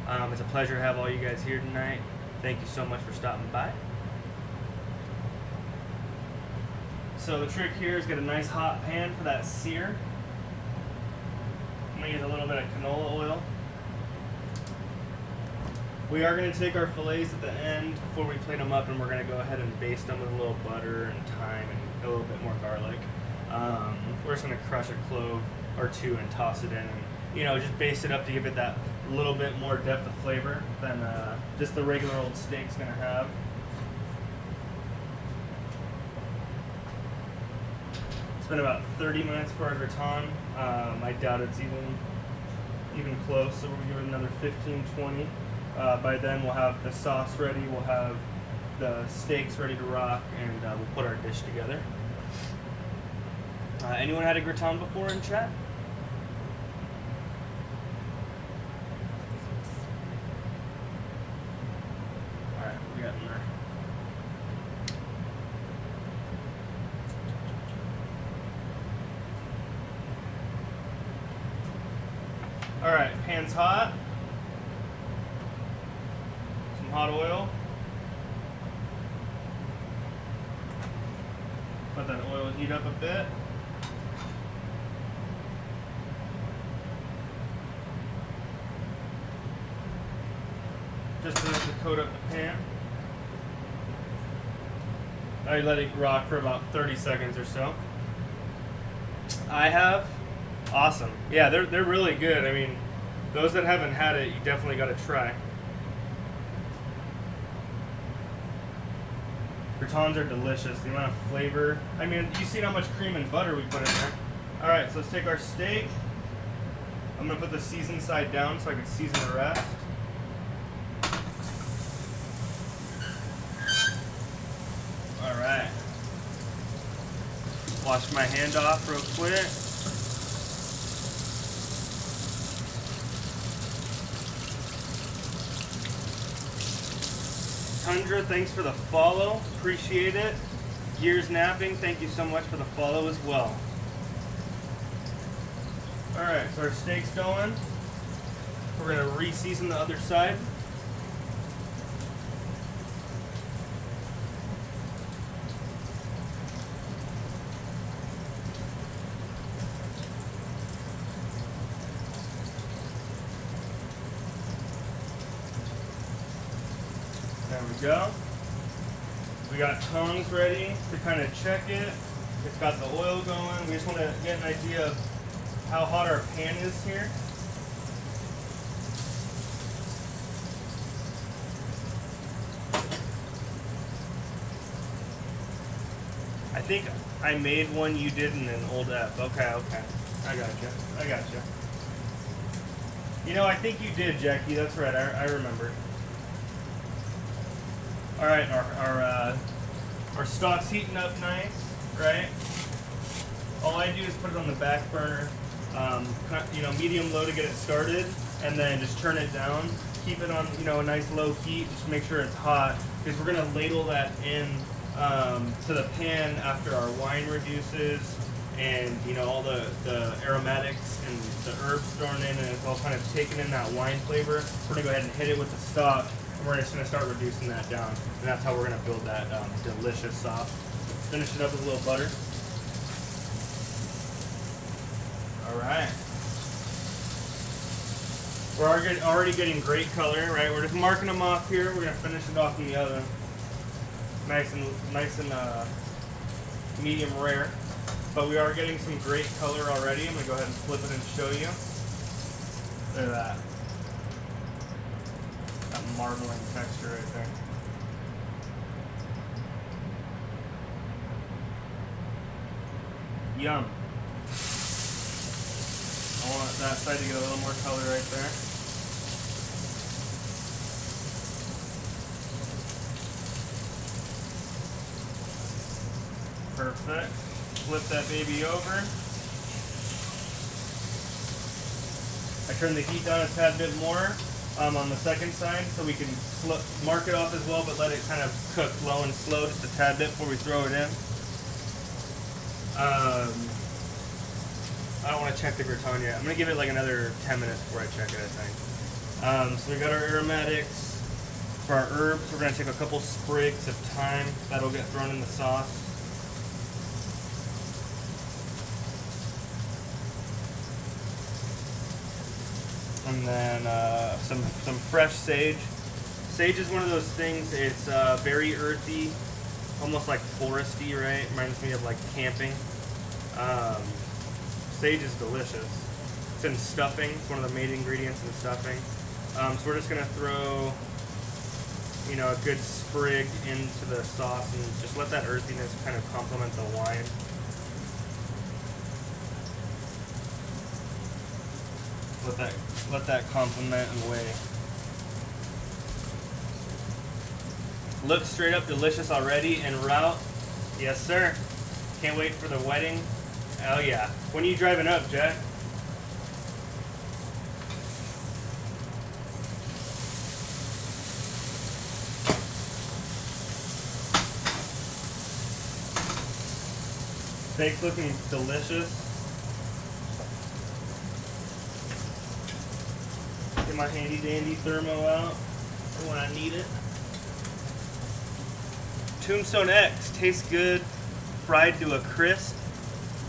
It's a pleasure to have all you guys here tonight. Thank you so much for stopping by. So the trick here is get a nice hot pan for that sear. I'm going to use a little bit of canola oil. We are going to take our fillets at the end before we plate them up, and we're going to go ahead and baste them with a little butter and thyme and a little bit more garlic. We're just going to crush a clove or two and toss it in, and just baste it up to give it that little bit more depth of flavor than just the regular old steak's going to have. It's been about 30 minutes for our gratin. I doubt it's even close, so we'll give it another 15-20. By then we'll have the sauce ready, we'll have the steaks ready to rock, and we'll put our dish together. Anyone had a gratin before in chat? Alright, we got in there. Alright, pan's hot. Some hot oil. Let that oil heat up a bit. Just enough to coat up the pan. I let it rock for about 30 seconds or so. I have. Awesome. Yeah, they're really good. I mean, those that haven't had it, you definitely got to try. Gratins are delicious. The amount of flavor. I mean, you see how much cream and butter we put in there. All right, so let's take our steak. I'm going to put the seasoned side down so I can season the rest. All right. Wash my hand off real quick. Tundra, thanks for the follow. Appreciate it. Gears Napping, thank you so much for the follow as well. Alright, so our steak's going. We're going to re-season the other side. There we go. We got tongs ready to kind of check it. It's got the oil going. We just want to get an idea of how hot our pan is here. I think I made one you did in an old app. Okay. I got you. You know, I think you did, Jackie. That's right. I remember. All right, our stock's heating up nice, right? All I do is put it on the back burner, medium low to get it started, and then just turn it down. Keep it on, a nice low heat, just to make sure it's hot, because we're gonna ladle that in to the pan after our wine reduces, and all the aromatics and the herbs thrown in, and it's all kind of taken in that wine flavor. We're gonna go ahead and hit it with the stock, and we're just gonna start reducing that down, and that's how we're gonna build that delicious sauce. Finish it up with a little butter. All right. We're already getting great color, right? We're just marking them off here. We're gonna finish it off in the oven, nice and medium rare. But we are getting some great color already. I'm gonna go ahead and flip it and show you. Look at that. That marbling texture right there. Yum. I want that side to get a little more color right there. Perfect. Flip that baby over. I turn the heat down a tad bit more on the second side so we can mark it off as well, but let it kind of cook low and slow just a tad bit before we throw it in. I don't want to check the gratin yet. I'm going to give it like another 10 minutes before I check it, I think. So we got our aromatics. For our herbs, we're going to take a couple sprigs of thyme. That'll get thrown in the sauce. And then some fresh sage. Sage is one of those things, it's very earthy, almost like foresty, right? Reminds me of like camping. Sage is delicious. It's in stuffing. It's one of the main ingredients in stuffing. So we're just gonna throw, a good sprig into the sauce and just let that earthiness kind of complement the wine. Let that complement and weigh. Looks straight up delicious already en route. Yes, sir. Can't wait for the wedding. Oh yeah. When are you driving up, Jack? Steak's looking delicious. Get my handy dandy thermo out for when I need it. Tombstone X tastes good, fried to a crisp.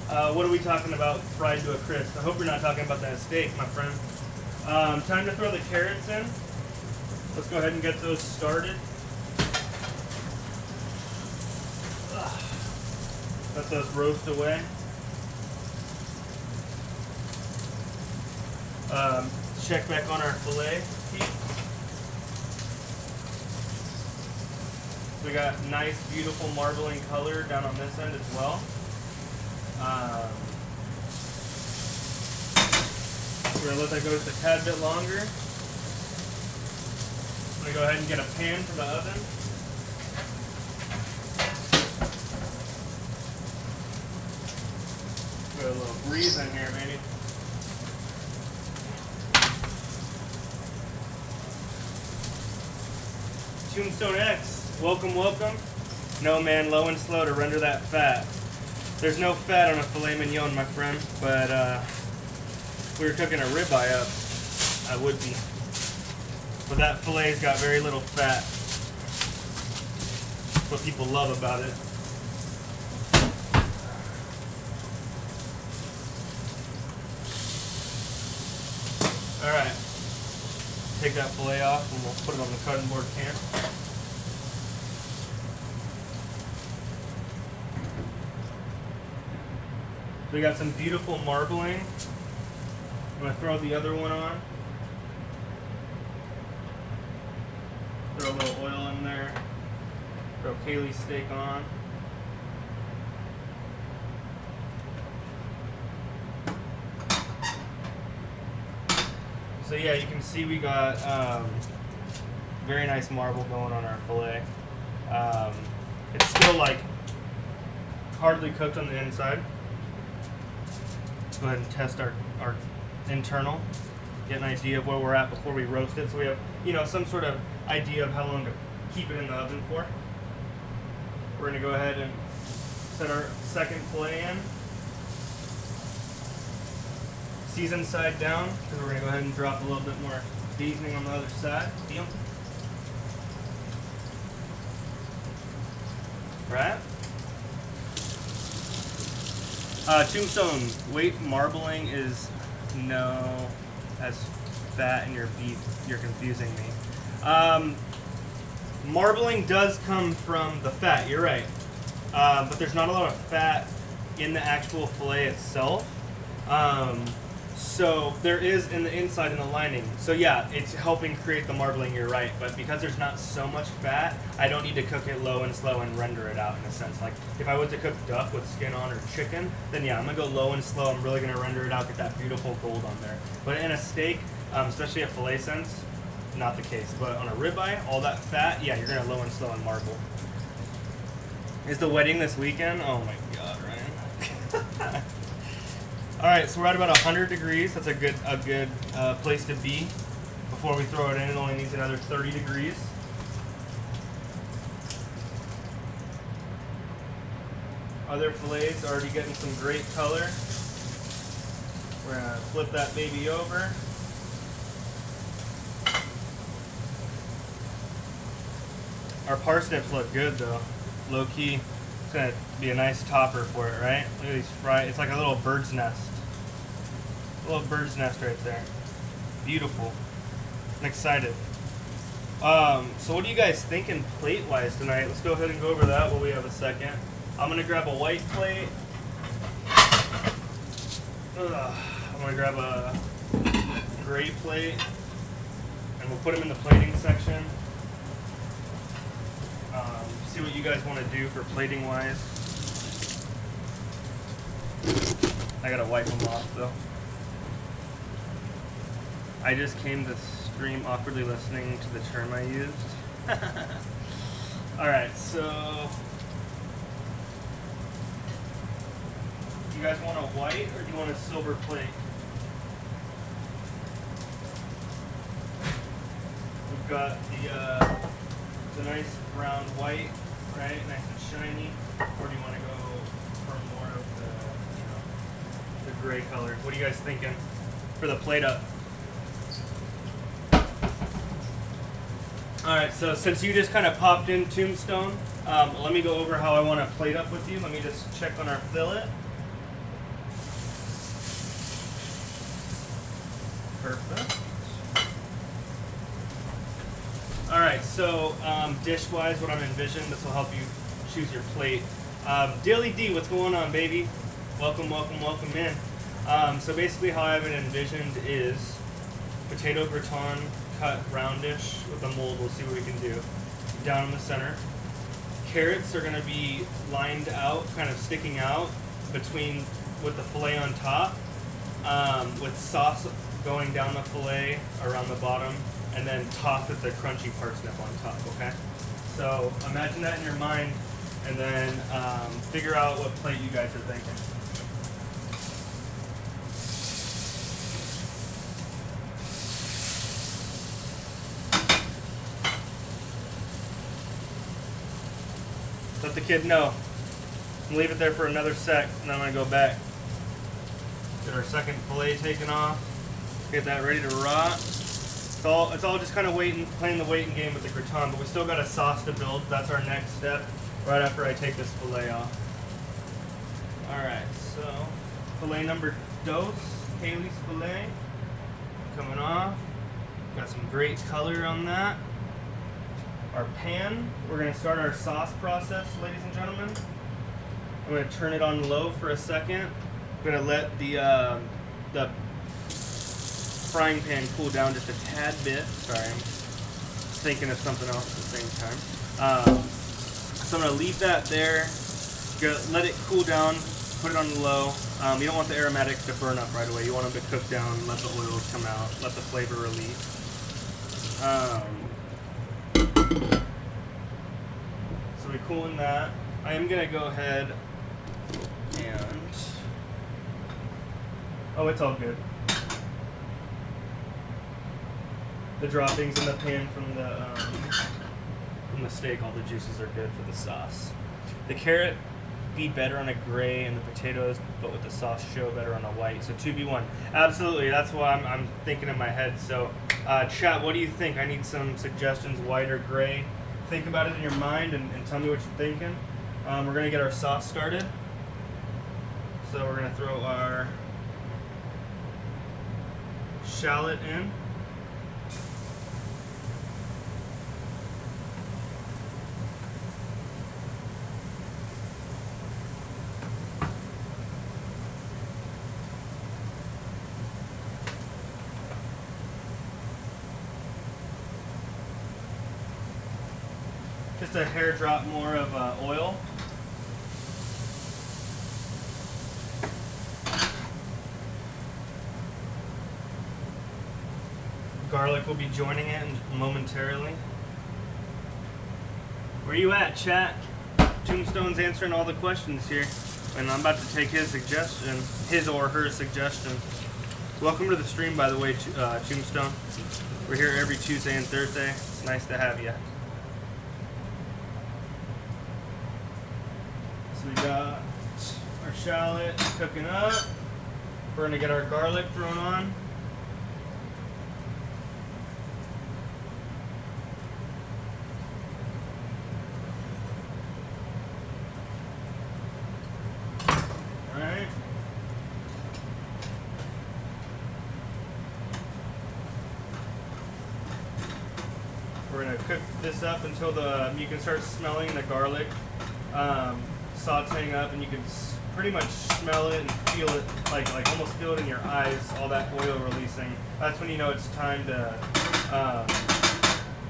What are we talking about fried to a crisp? I hope you're not talking about that steak, my friend. Time to throw the carrots in. Let's go ahead and get those started. Let those roast away. Check back on our filet. We got nice, beautiful marbling color down on this end as well. We're going to let that go just a tad bit longer. I'm going to go ahead and get a pan for the oven. Put a little breeze in here, baby. Tombstone X, welcome, welcome. No man, low and slow to render that fat. There's no fat on a filet mignon, my friend, but if we were cooking a ribeye up, I would be. But that filet's got very little fat. That's what people love about it. Alright, take that filet off and we'll put it on the cutting board can. We got some beautiful marbling. I'm going to throw the other one on. Throw a little oil in there. Throw Kaylee's steak on. So yeah, you can see we got very nice marble going on our fillet. It's still like hardly cooked on the inside. Let's go ahead and test our internal, get an idea of where we're at before we roast it, so we have, you know, some sort of idea of how long to keep it in the oven for. We're gonna go ahead and set our second fillet in. Season side down, because we're gonna go ahead and drop a little bit more seasoning on the other side. Deal. Right? Tombstone, weight marbling is no as fat in your beef. You're confusing me. Marbling does come from the fat, you're right. But there's not a lot of fat in the actual fillet itself. So there is in the inside in the lining. So yeah, it's helping create the marbling, you're right. But because there's not so much fat, I don't need to cook it low and slow and render it out in a sense. Like if I was to cook duck with skin on or chicken, then yeah, I'm gonna go low and slow. I'm really gonna render it out, get that beautiful gold on there. But in a steak, especially a fillet sense, not the case. But on a ribeye, all that fat, yeah, you're gonna low and slow and marble. Is the wedding this weekend? Oh my God, Ryan. All right, so we're at about 100 degrees. That's a good place to be before we throw it in. It only needs another 30 degrees. Other fillets already getting some great color. We're gonna flip that baby over. Our parsnips look good though, low key. It's gonna be a nice topper for it, right? Look at these fried. It's like a little bird's nest. A little bird's nest right there. Beautiful. I'm excited. So what are you guys thinking plate-wise tonight? Let's go ahead and go over that while we have a second. I'm gonna grab a white plate. I'm gonna grab a gray plate, and we'll put them in the plating section. See what you guys want to do for plating wise. I gotta wipe them off though. I just came to stream awkwardly listening to the term I used. Alright, so you guys want a white or do you want a silver plate? We've got the nice brown white, right? Nice and shiny. Or do you want to go for more of the gray color? What are you guys thinking for the plate up? Alright, so since you just kind of popped in Tombstone, let me go over how I want to plate up with you. Let me just check on our fillet. Perfect. Alright, so dish-wise, what I'm envisioning, this will help you choose your plate. Dilly D, what's going on, baby? Welcome, welcome, welcome in. So basically how I have it envisioned is potato gratin cut roundish with a mold. We'll see what we can do. Down in the center. Carrots are going to be lined out, kind of sticking out between with the fillet on top, with sauce going down the fillet around the bottom, and then topped with the crunchy parsnip on top, okay? So imagine that in your mind, and then figure out what plate you guys are thinking. Let the kid know. Leave it there for another sec, and then I'm gonna go back. Get our second fillet taken off. Get that ready to rot. It's all just kind of playing the waiting game with the gratin, but we still got a sauce to build. That's our next step, right after I take this fillet off. All right, so fillet number dos, Haley's fillet, coming off. Got some great color on that. Our pan, we're gonna start our sauce process, ladies and gentlemen. I'm gonna turn it on low for a second. I'm gonna let the frying pan cool down just a tad bit. Sorry, I'm thinking of something else at the same time. So I'm gonna leave that there. Let it cool down Put it on low. You don't want the aromatics to burn up right away. You want them to cook down, let the oils come out, let the flavor release. So we're cooling that. I am gonna go ahead and it's all good. The droppings in the pan from the steak, all the juices are good for the sauce. The carrot be better on a gray and the potatoes, but with the sauce show better on a white. So 2v1. Absolutely, that's what I'm thinking in my head. So chat, what do you think? I need some suggestions, white or gray. Think about it in your mind and tell me what you're thinking. We're gonna get our sauce started. So we're gonna throw our shallot in. Just a hair drop more of oil. Garlic will be joining it momentarily. Where you at, chat? Tombstone's answering all the questions here, and I'm about to take his suggestion, his or her suggestion. Welcome to the stream, by the way, Tombstone. We're here every Tuesday and Thursday. It's nice to have you. So we got our shallot cooking up. We're gonna get our garlic thrown on. Alright. We're gonna cook this up until you can start smelling the garlic sauteing up, and you can pretty much smell it and feel it, like almost feel it in your eyes, all that oil releasing. That's when you know it's time to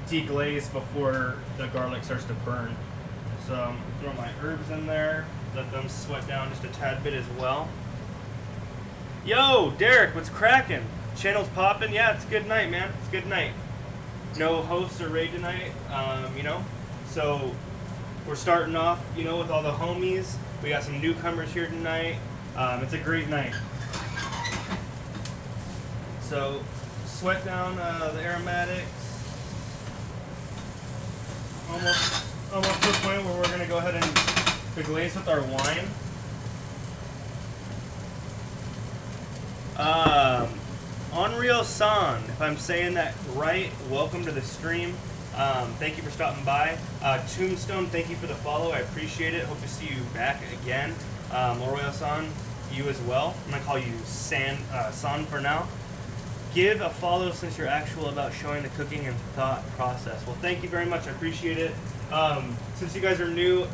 deglaze before the garlic starts to burn. So I'm gonna throw my herbs in there, let them sweat down just a tad bit as well. Yo, Derek, what's cracking? Channel's popping? Yeah, it's a good night, man. It's a good night. No hosts or raid tonight, so we're starting off, with all the homies. We got some newcomers here tonight. It's a great night. So sweat down the aromatics. Almost to the point where we're gonna go ahead and deglaze with our wine. Unreal San, if I'm saying that right, welcome to the stream. Thank you for stopping by. Tombstone, thank you for the follow. I appreciate it. Hope to see you back again. Unreal San, you as well. I'm gonna call you San for now. Give a follow since you're actual about showing the cooking and thought process. Well, thank you very much. I appreciate it. Since you guys are new,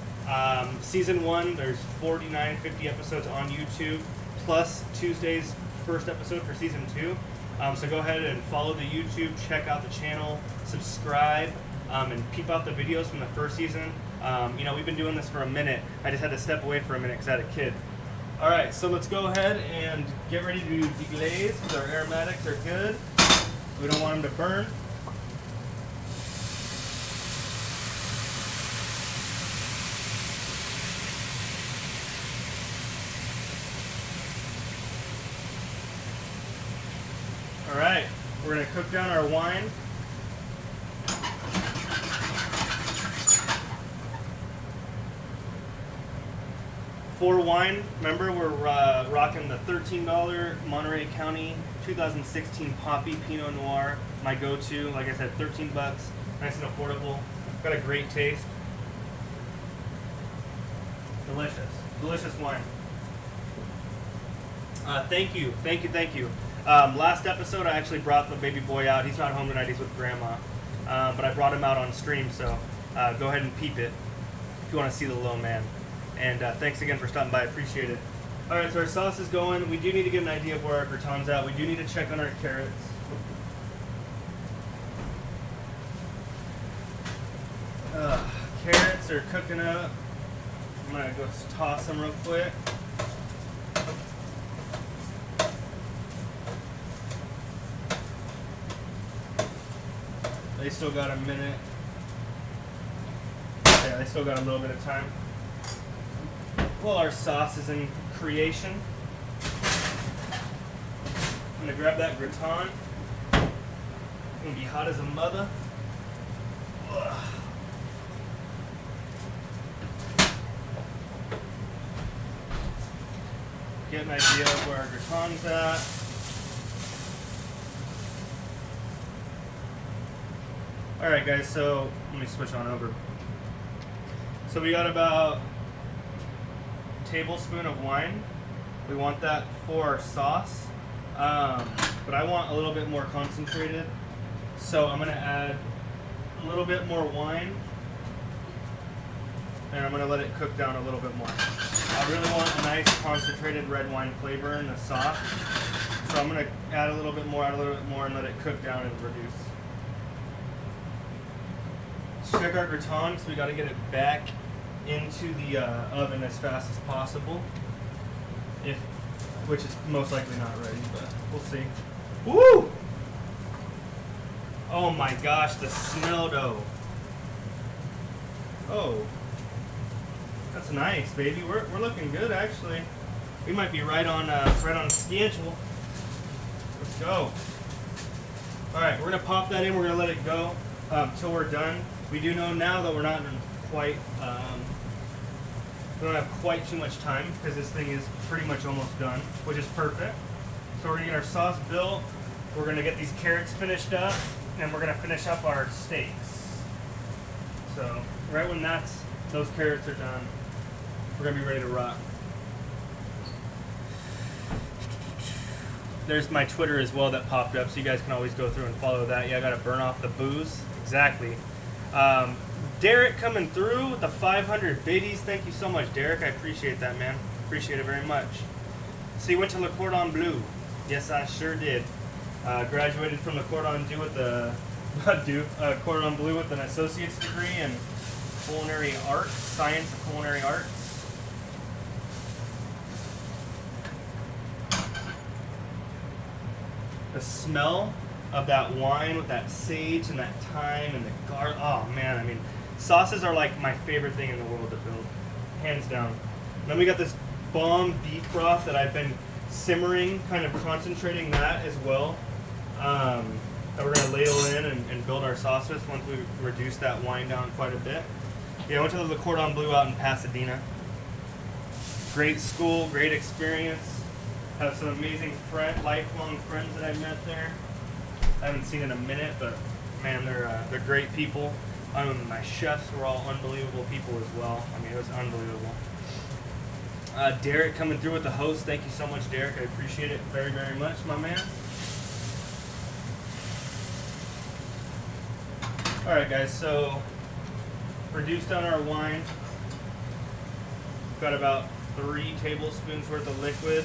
season 1, there's 49, 50 episodes on YouTube, plus Tuesday's first episode for season 2. So go ahead and follow the YouTube, check out the channel, subscribe, and peep out the videos from the first season. We've been doing this for a minute. I just had to step away for a minute because I had a kid. All right, so let's go ahead and get ready to deglaze because our aromatics are good. We don't want them to burn. All right, we're gonna cook down our wine. For wine, remember we're rocking the $13 Monterey County 2016 Poppy Pinot Noir, my go-to. Like I said, 13 bucks, nice and affordable. Got a great taste. Delicious wine. Thank you. Last episode, I actually brought the baby boy out. He's not home tonight, he's with grandma. But I brought him out on stream, so go ahead and peep it if you want to see the little man. And thanks again for stopping by, I appreciate it. All right, so our sauce is going. We do need to get an idea of where our gratin's at. We do need to check on our carrots. Carrots are cooking up. I'm gonna go toss them real quick. They still got a minute. Yeah, they still got a little bit of time. While our sauce is in creation, I'm gonna grab that gratin. It's gonna be hot as a mother. Ugh. Get an idea of where our gratin's at. Alright guys, so let me switch on over. So we got about a tablespoon of wine. We want that for our sauce. But I want a little bit more concentrated. So I'm gonna add a little bit more wine. And I'm gonna let it cook down a little bit more. I really want a nice concentrated red wine flavor in the sauce. So I'm gonna add a little bit more, and let it cook down and reduce. Let's check our gratin, so we gotta get it back into the oven as fast as possible. Which is most likely not ready, but we'll see. Woo! Oh my gosh, the smell though. Oh. That's nice, baby. We're looking good, actually. We might be right on schedule. Let's go. All right, we're gonna pop that in. We're gonna let it go till we're done. We do know now that we're not quite. We don't have quite too much time because this thing is pretty much almost done, which is perfect. So we're gonna get our sauce built. We're gonna get these carrots finished up, and we're gonna finish up our steaks. So right when those carrots are done, we're gonna be ready to rock. There's my Twitter as well that popped up, so you guys can always go through and follow that. Yeah, I gotta burn off the booze. Exactly. Derek coming through with the 500 biddies. Thank you so much, Derek. I appreciate that, man. Appreciate it very much. So you went to Le Cordon Bleu. Yes, I sure did. Graduated from Le Cordon Bleu with Cordon Bleu with an associate's degree in culinary arts, science of culinary arts. The smell of that wine with that sage and that thyme and the garlic. Oh man, I mean, sauces are like my favorite thing in the world to build, hands down. And then we got this bomb beef broth that I've been simmering, kind of concentrating that as well. That we're gonna ladle in and build our sauce with once we reduce that wine down quite a bit. Yeah, I went to the Le Cordon Bleu out in Pasadena. Great school, great experience. Have some amazing lifelong friends that I met there. I haven't seen in a minute, but man, they're great people. My chefs were all unbelievable people as well. I mean, it was unbelievable. Derek coming through with the host. Thank you so much, Derek. I appreciate it very, very much, my man. All right, guys. So reduced down our wine. Got about 3 tablespoons worth of liquid.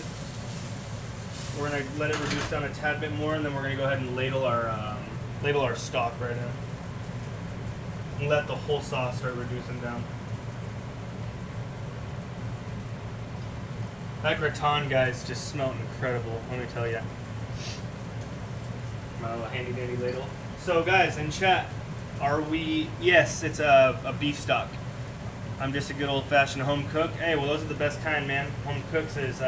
We're gonna let it reduce down a tad bit more, and then we're gonna go ahead and ladle our stock right in, and let the whole sauce start reducing down. That gratin, guys, just smelled incredible. Let me tell you. My little handy dandy ladle. So, guys, in chat, are we? Yes, it's a beef stock. I'm just a good old-fashioned home cook. Hey, well, those are the best kind, man. Home cooks is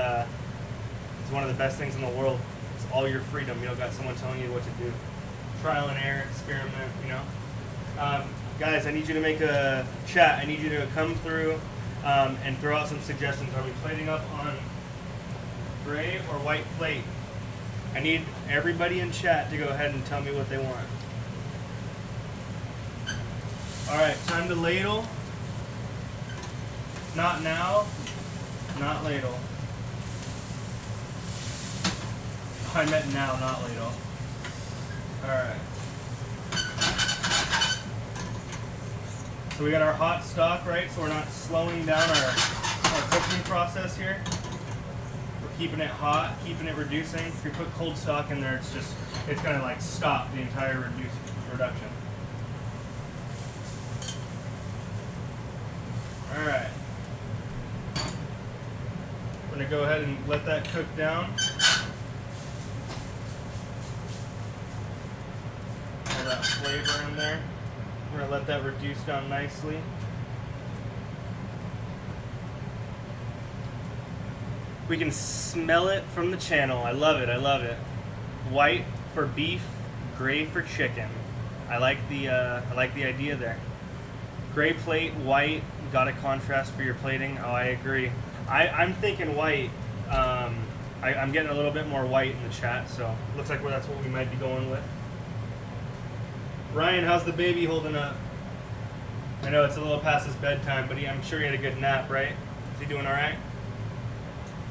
one of the best things in the world. It's all your freedom. You don't got someone telling you what to do. Trial and error, experiment, you know. Guys, I need you to make a chat. I need you to come through and throw out some suggestions. Are we plating up on gray or white plate? I need everybody in chat to go ahead and tell me what they want. All right, time to ladle. Not now, not ladle. I meant now, not ladle. Alright. So we got our hot stock, right? So we're not slowing down our cooking process here. We're keeping it hot, keeping it reducing. If you put cold stock in there, it's gonna like stop the entire reduction. Alright. We're gonna go ahead and let that cook down. That flavor in there. We're going to let that reduce down nicely. We can smell it from the channel. I love it. I love it. White for beef, gray for chicken. I like the idea there. Gray plate, white. Got a contrast for your plating. Oh, I agree. I'm thinking white. I'm getting a little bit more white in the chat, so looks like that's what we might be going with. Ryan, how's the baby holding up? I know it's a little past his bedtime, but I'm sure he had a good nap, right? Is he doing all right?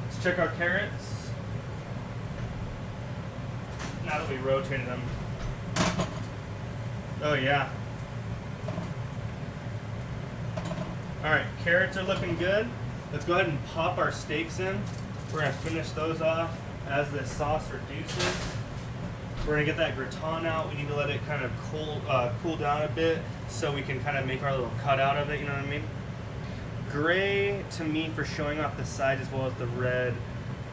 Let's check our carrots. Now that we rotated them. Oh, yeah. All right, carrots are looking good. Let's go ahead and pop our steaks in. We're going to finish those off as the sauce reduces. We're going to get that gratin out. We need to let it kind of cool down a bit so we can kind of make our little cut out of it, you know what I mean? Gray, to me, for showing off the sides as well as the red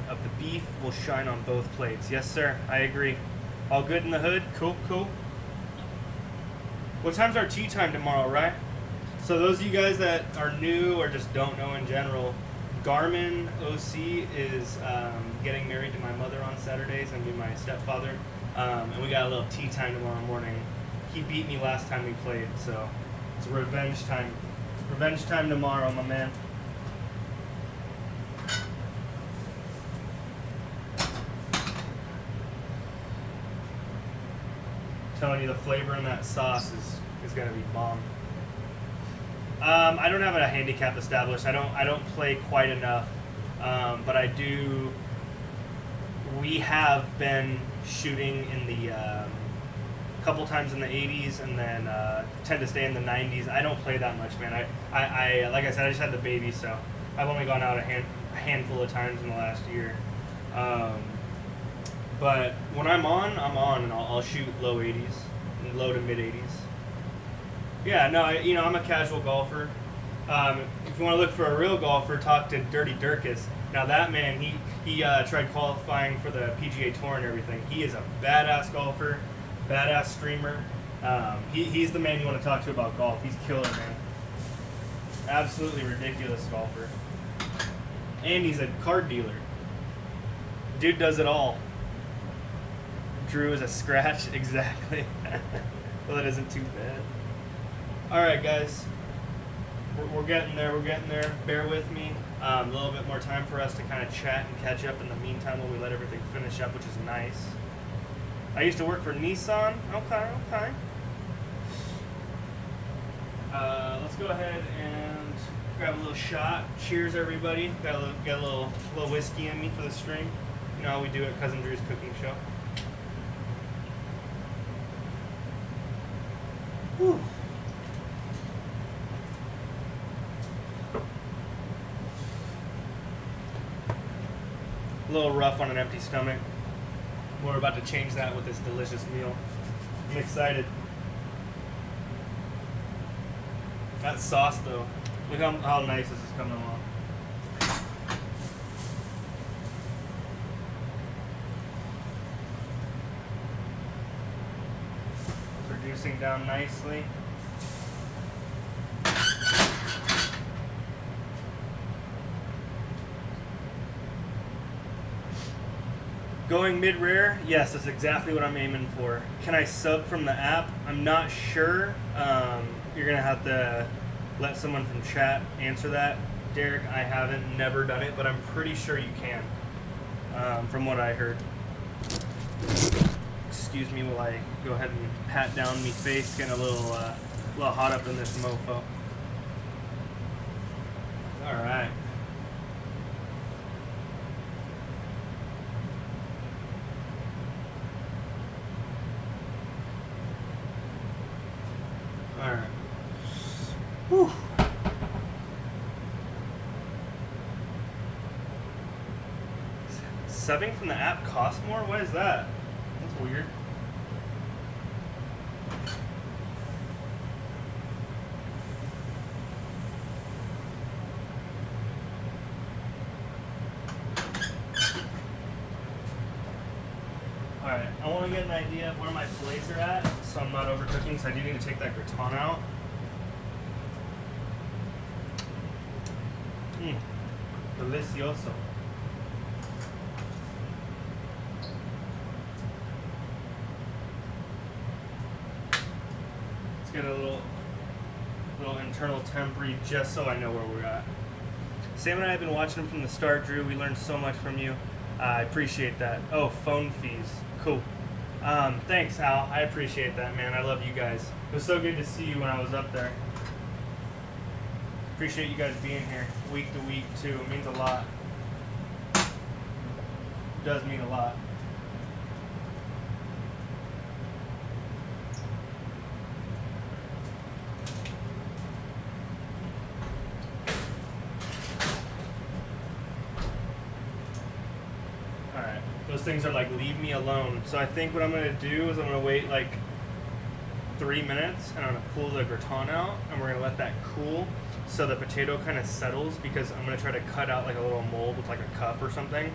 of the beef will shine on both plates. Yes, sir. I agree. All good in the hood? Cool, cool. What time's our tea time tomorrow, right? So those of you guys that are new or just don't know in general, Garmin OC is getting married to my mother on Saturdays and be my stepfather. And we got a little tea time tomorrow morning. He beat me last time we played, so it's revenge time. Revenge time tomorrow, my man. Telling you the flavor in that sauce is gonna be bomb. I don't have a handicap established. I don't play quite enough, but I do. We have been shooting in the couple times in the 80s, and then tend to stay in the 90s. I don't play that much, man. I like I said, I just had the baby, so I've only gone out a handful of times in the last year. But when I'm on, and I'll shoot low 80s, low to mid 80s. Yeah, no, I'm a casual golfer. If you want to look for a real golfer, talk to Dirty Dirkus. Now that man, he tried qualifying for the PGA Tour and everything. He is a badass golfer, badass streamer. He's the man you want to talk to about golf. He's killer, man. Absolutely ridiculous golfer. And he's a card dealer. Dude does it all. Drew is a scratch, exactly. Well, that isn't too bad. All right, guys. We're getting there. We're getting there. Bear with me. A little bit more time for us to kind of chat and catch up in the meantime while we let everything finish up, which is nice. I used to work for Nissan. Okay. Let's go ahead and grab a little shot. Cheers, everybody. Got a little whiskey in me for the stream. You know how we do at Cousindrews Cooking Show. Whew. A little rough on an empty stomach. We're about to change that with this delicious meal. I'm excited. That sauce, though. Look how nice this is coming along. It's reducing down nicely. Going mid-rare? Yes, that's exactly what I'm aiming for. Can I sub from the app? I'm not sure. You're going to have to let someone from chat answer that. Derek, I haven't never done it, but I'm pretty sure you can, from what I heard. Excuse me while I go ahead and pat down me face, getting a little hot up in this mofo. All right. Alright. Whew. Subbing from the app costs more? What is that? That's weird. Alright, I want to get an idea of where my plates are at. so I'm not overcooking, so I do need to take that gratin out. Delicioso. Let's get a little internal temp read just so I know where we're at. Sam and I have been watching him from the start, Drew. We learned so much from you. I appreciate that. Oh, phone fees. Cool. Thanks, Al. I appreciate that, man. I love you guys. It was so good to see you when I was up there. Appreciate you guys being here week to week, too. It means a lot. It does mean a lot. Alright. Those things are like, leave me alone. So I think what I'm going to do is I'm going to wait like 3 minutes and I'm going to pull the gratin out and we're going to let that cool so the potato kind of settles, because I'm going to try to cut out like a little mold with like a cup or something.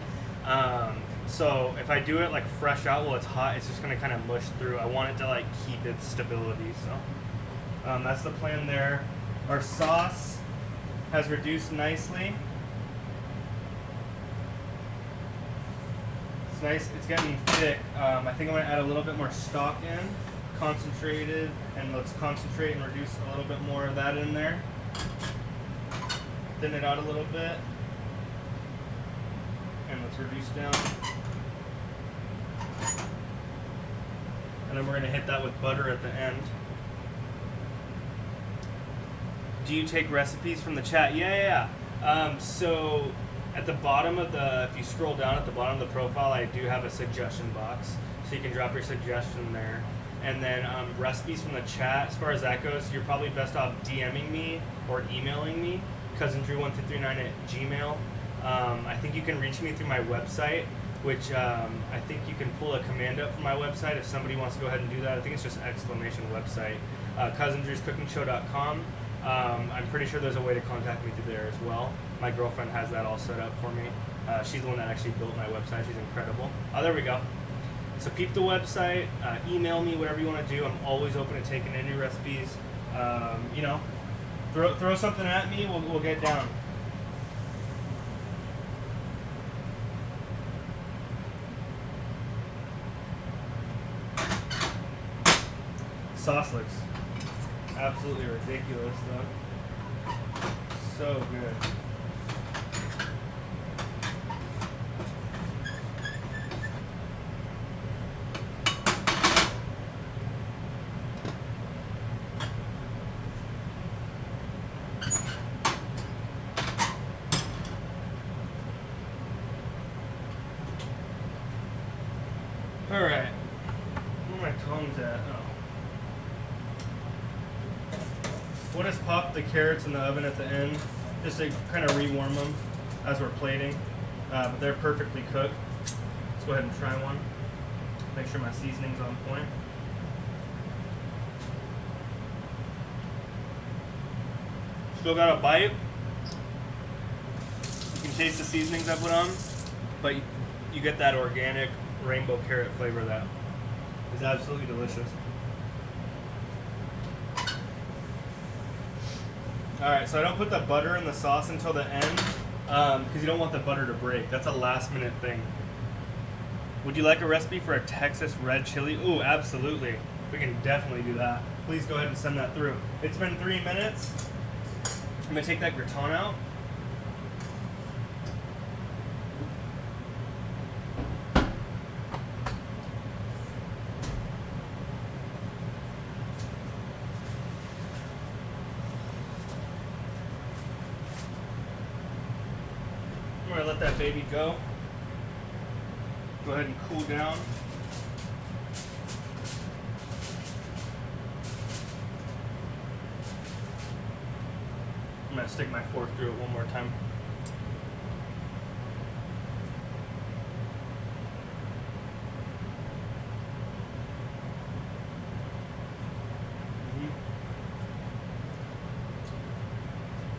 So if I do it like fresh out while it's hot, it's just going to kind of mush through. I want it to like keep its stability. So that's the plan there. Our sauce has reduced nicely. It's nice. It's getting thick. I think I'm going to add a little bit more stock in, concentrated, and let's concentrate and reduce a little bit more of that in there. Thin it out a little bit, and let's reduce down. And then we're going to hit that with butter at the end. Do you take recipes from the chat? Yeah. So at the bottom of if you scroll down at the bottom of the profile, I do have a suggestion box, so you can drop your suggestion there. And then recipes from the chat, as far as that goes, you're probably best off DMing me or emailing me, cousindrew1239@gmail. I think you can reach me through my website, which I think you can pull a command up from my website if somebody wants to go ahead and do that. I think it's just !website, cousindrewscookingshow.com. I'm pretty sure there's a way to contact me through there as well. My girlfriend has that all set up for me. She's the one that actually built my website. She's incredible. Oh, there we go. So peep the website, email me, whatever you want to do. I'm always open to taking any recipes. You know, throw something at me, we'll get down. Sauce looks absolutely ridiculous, though. So good. Alright. Where my tongue's at? Oh. We'll just pop the carrots in the oven at the end, just to kind of rewarm them as we're plating. But they're perfectly cooked. Let's go ahead and try one. Make sure my seasoning's on point. Still got a bite. You can taste the seasonings I put on, but you get that organic rainbow carrot flavor that is absolutely delicious. Alright, so I don't put the butter in the sauce until the end because you don't want the butter to break. That's a last minute thing. Would you like a recipe for a Texas red chili? Ooh, absolutely. We can definitely do that. Please go ahead and send that through. It's been 3 minutes. I'm going to take that gratin out. I'm going to let that baby go. Go ahead and cool down. I'm going to stick my fork through it one more time.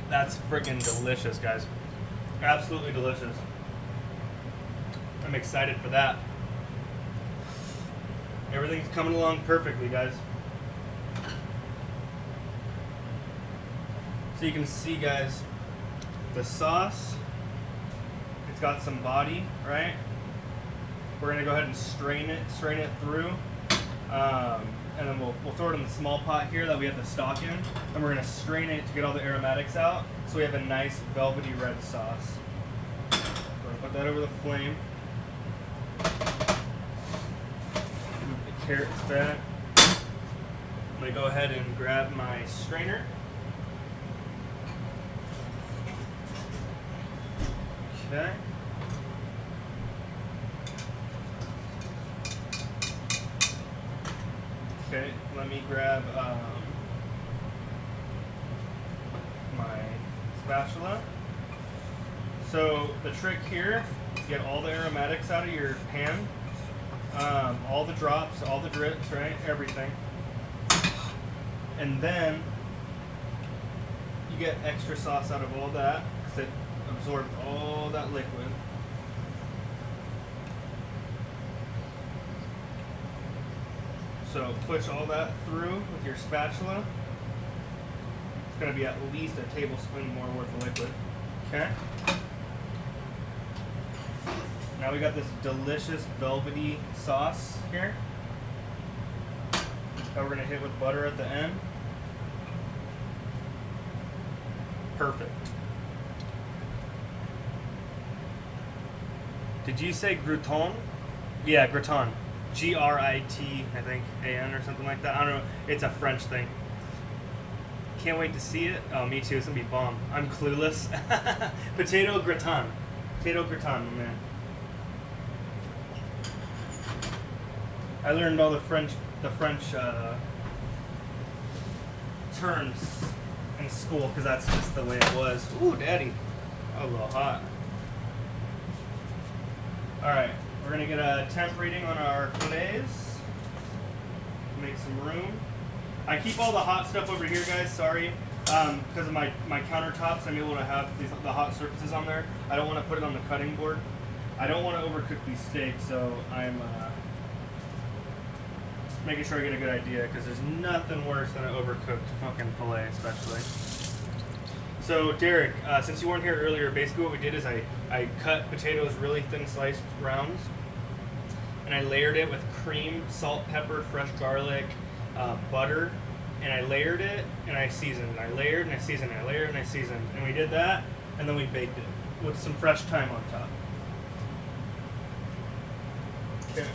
That's friggin' delicious, guys. Absolutely delicious. I'm excited for that. Everything's coming along perfectly, guys. So you can see, guys, the sauce, it's got some body, right? We're gonna go ahead and strain it through. And then we'll throw it in the small pot here that we have the stock in. And we're gonna strain it to get all the aromatics out. So we have a nice velvety red sauce. We're gonna put that over the flame. Move the carrots back. I'm gonna go ahead and grab my strainer. Okay. Okay, let me grab my spatula. So the trick here is get all the aromatics out of your pan. All the drops, all the drips, right? Everything. And then you get extra sauce out of all that because it absorbs all that liquid. So push all that through with your spatula. It's going to be at least a tablespoon more worth of liquid. Okay. Now we got this delicious velvety sauce here that we're going to hit with butter at the end. Perfect. Did you say gratin? Yeah, gratin. G-R-I-T, I think, A-N or something like that. I don't know. It's a French thing. Can't wait to see it. Oh, me too. It's going to be bomb. I'm clueless. Potato gratin. Potato gratin, man. I learned all the French terms in school because that's just the way it was. Ooh, daddy. Oh, a little hot. All right. We're going to get a temp reading on our fillets. Make some room. I keep all the hot stuff over here, guys. Sorry. Because of my countertops, I'm able to have the hot surfaces on there. I don't want to put it on the cutting board. I don't want to overcook these steaks, so I'm making sure I get a good idea because there's nothing worse than an overcooked fucking fillet, especially. So Derek, since you weren't here earlier, basically what we did is I cut potatoes really thin sliced rounds, and I layered it with cream, salt, pepper, fresh garlic, butter, and I layered it and I seasoned. And I layered and I seasoned. And I layered and I seasoned. And we did that, and then we baked it with some fresh thyme on top. Okay.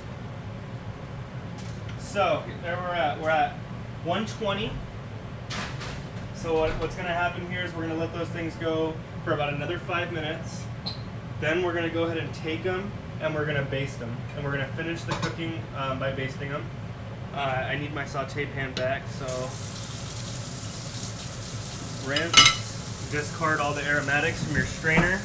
So there we're at. We're at 120. So what's going to happen here is we're going to let those things go for about another 5 minutes. Then we're going to go ahead and take them and we're going to baste them. And we're going to finish the cooking by basting them. I need my saute pan back, so rinse, discard all the aromatics from your strainer.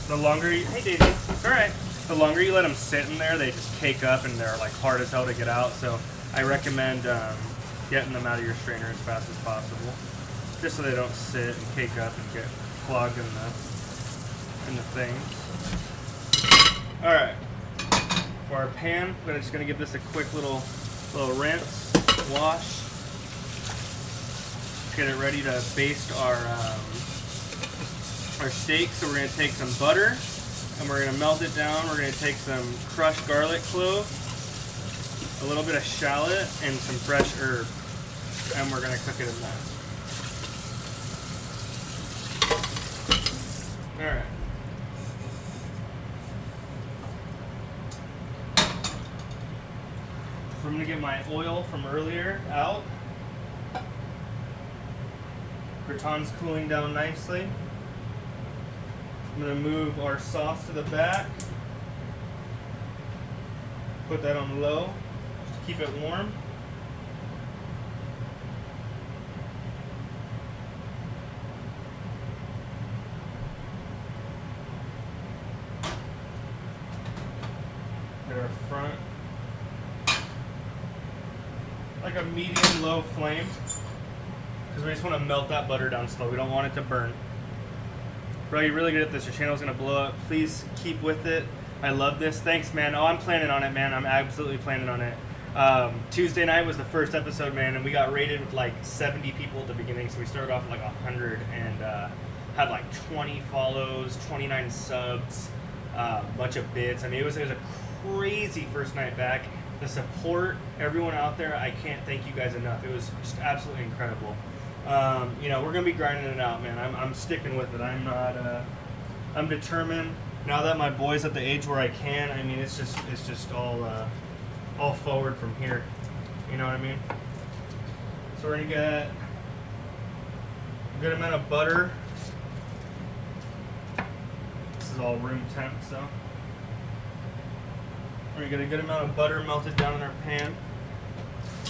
The longer you, hey Daisy, it's all right. The longer you let them sit in there, they just cake up and they're like hard as hell to get out. So I recommend getting them out of your strainer as fast as possible, just so they don't sit and cake up and get clogged in the things. All right. For our pan, we're just going to give this a quick little rinse, wash. Get it ready to baste our steak. So we're going to take some butter and we're going to melt it down. We're going to take some crushed garlic clove, a little bit of shallot, and some fresh herb, and we're going to cook it in that. All right. So I'm going to get my oil from earlier out. Gratin's cooling down nicely. I'm going to move our sauce to the back. Put that on low just to keep it warm. Get our front. Like a medium-low flame, because we just want to melt that butter down slow. We don't want it to burn. Bro, you're really good at this. Your channel's going to blow up. Please keep with it. I love this. Thanks, man. Oh, I'm planning on it, man. I'm absolutely planning on it. Tuesday night was the first episode, man, and we got rated with like 70 people at the beginning, so we started off with like 100 and had like 20 follows, 29 subs, a bunch of bits. I mean, it was a crazy first night back. The support, everyone out there, I can't thank you guys enough. It was just absolutely incredible. You know, we're gonna be grinding it out, man. I'm sticking with it. I'm not. I'm determined. Now that my boy's at the age where I can, I mean, it's just all forward from here. You know what I mean? So we're gonna get a good amount of butter. This is all room temp, so we're gonna get a good amount of butter melted down in our pan.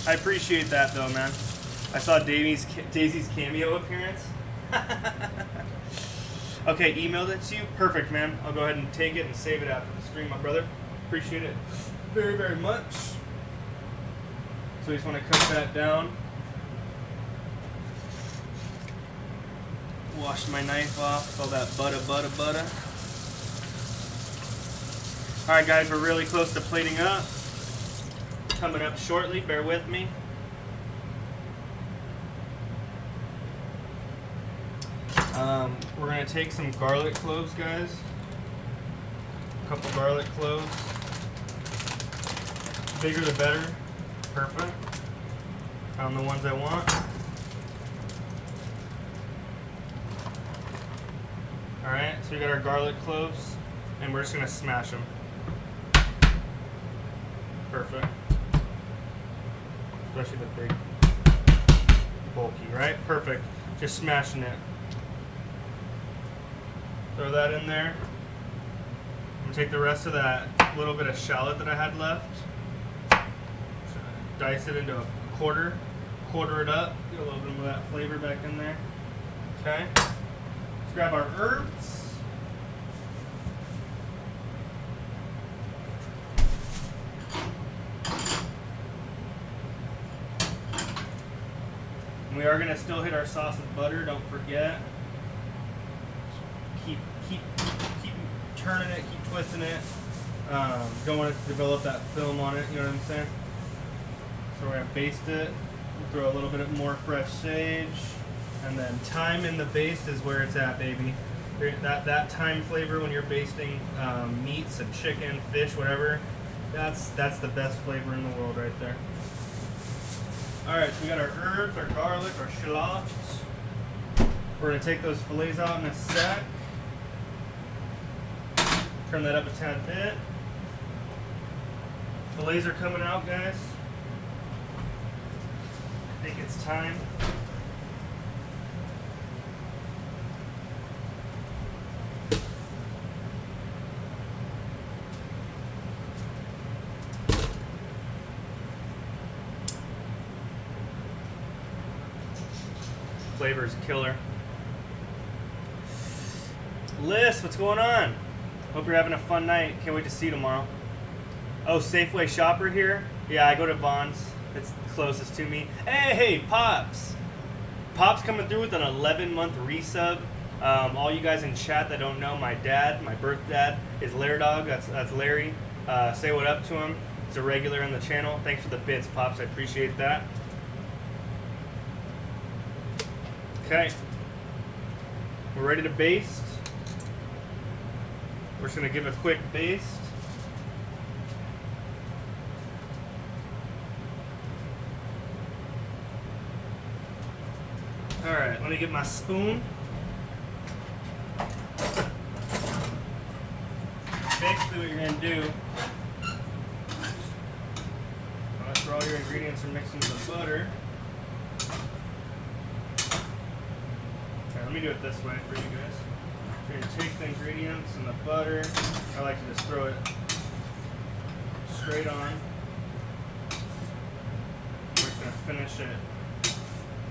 I appreciate that though, man. I saw Daisy's cameo appearance. Okay, emailed it to you. Perfect, man. I'll go ahead and take it and save it after the stream, my brother. Appreciate it very, very much. So we just want to cook that down. Wash my knife off, all that butter. Alright guys, we're really close to plating up. Coming up shortly, bear with me. We're going to take some garlic cloves, guys. A couple garlic cloves. Bigger the better. Perfect. Found the ones I want. Alright, so we got our garlic cloves, and we're just going to smash them. Perfect. Especially the big, bulky, right? Perfect. Just smashing it. Throw that in there. I'm going to take the rest of that little bit of shallot that I had left. Dice it into a quarter it up, get a little bit of that flavor back in there. Okay, let's grab our herbs. And we are going to still hit our sauce with butter, don't forget. Keep turning it, keep twisting it. Don't want it to develop that film on it, you know what I'm saying? So we're going to baste it, throw a little bit more fresh sage, and then thyme in the baste is where it's at, baby. That thyme flavor when you're basting meats and chicken, fish, whatever, that's the best flavor in the world right there. Alright, so we got our herbs, our garlic, our shallots. We're going to take those fillets out in a sec. Turn that up a tad bit. Fillets are coming out, guys. I think it's time. Flavor is killer. Liz, what's going on? Hope you're having a fun night. Can't wait to see you tomorrow. Oh, Safeway shopper here? Yeah, I go to Vaughn's. It's closest to me. Hey, Pops! Pops coming through with an 11-month resub. All you guys in chat that don't know, my dad, my birth dad, is Lair Dog. That's Larry. Say what up to him. He's a regular in the channel. Thanks for the bits, Pops. I appreciate that. Okay. We're ready to baste. We're just going to give a quick baste. Alright, let me get my spoon. Basically what you're going to do, after all your ingredients are mixed into the butter. Okay, let me do it this way for you guys. You're going to take the ingredients and the butter. I like to just throw it straight on. We're just going to finish it.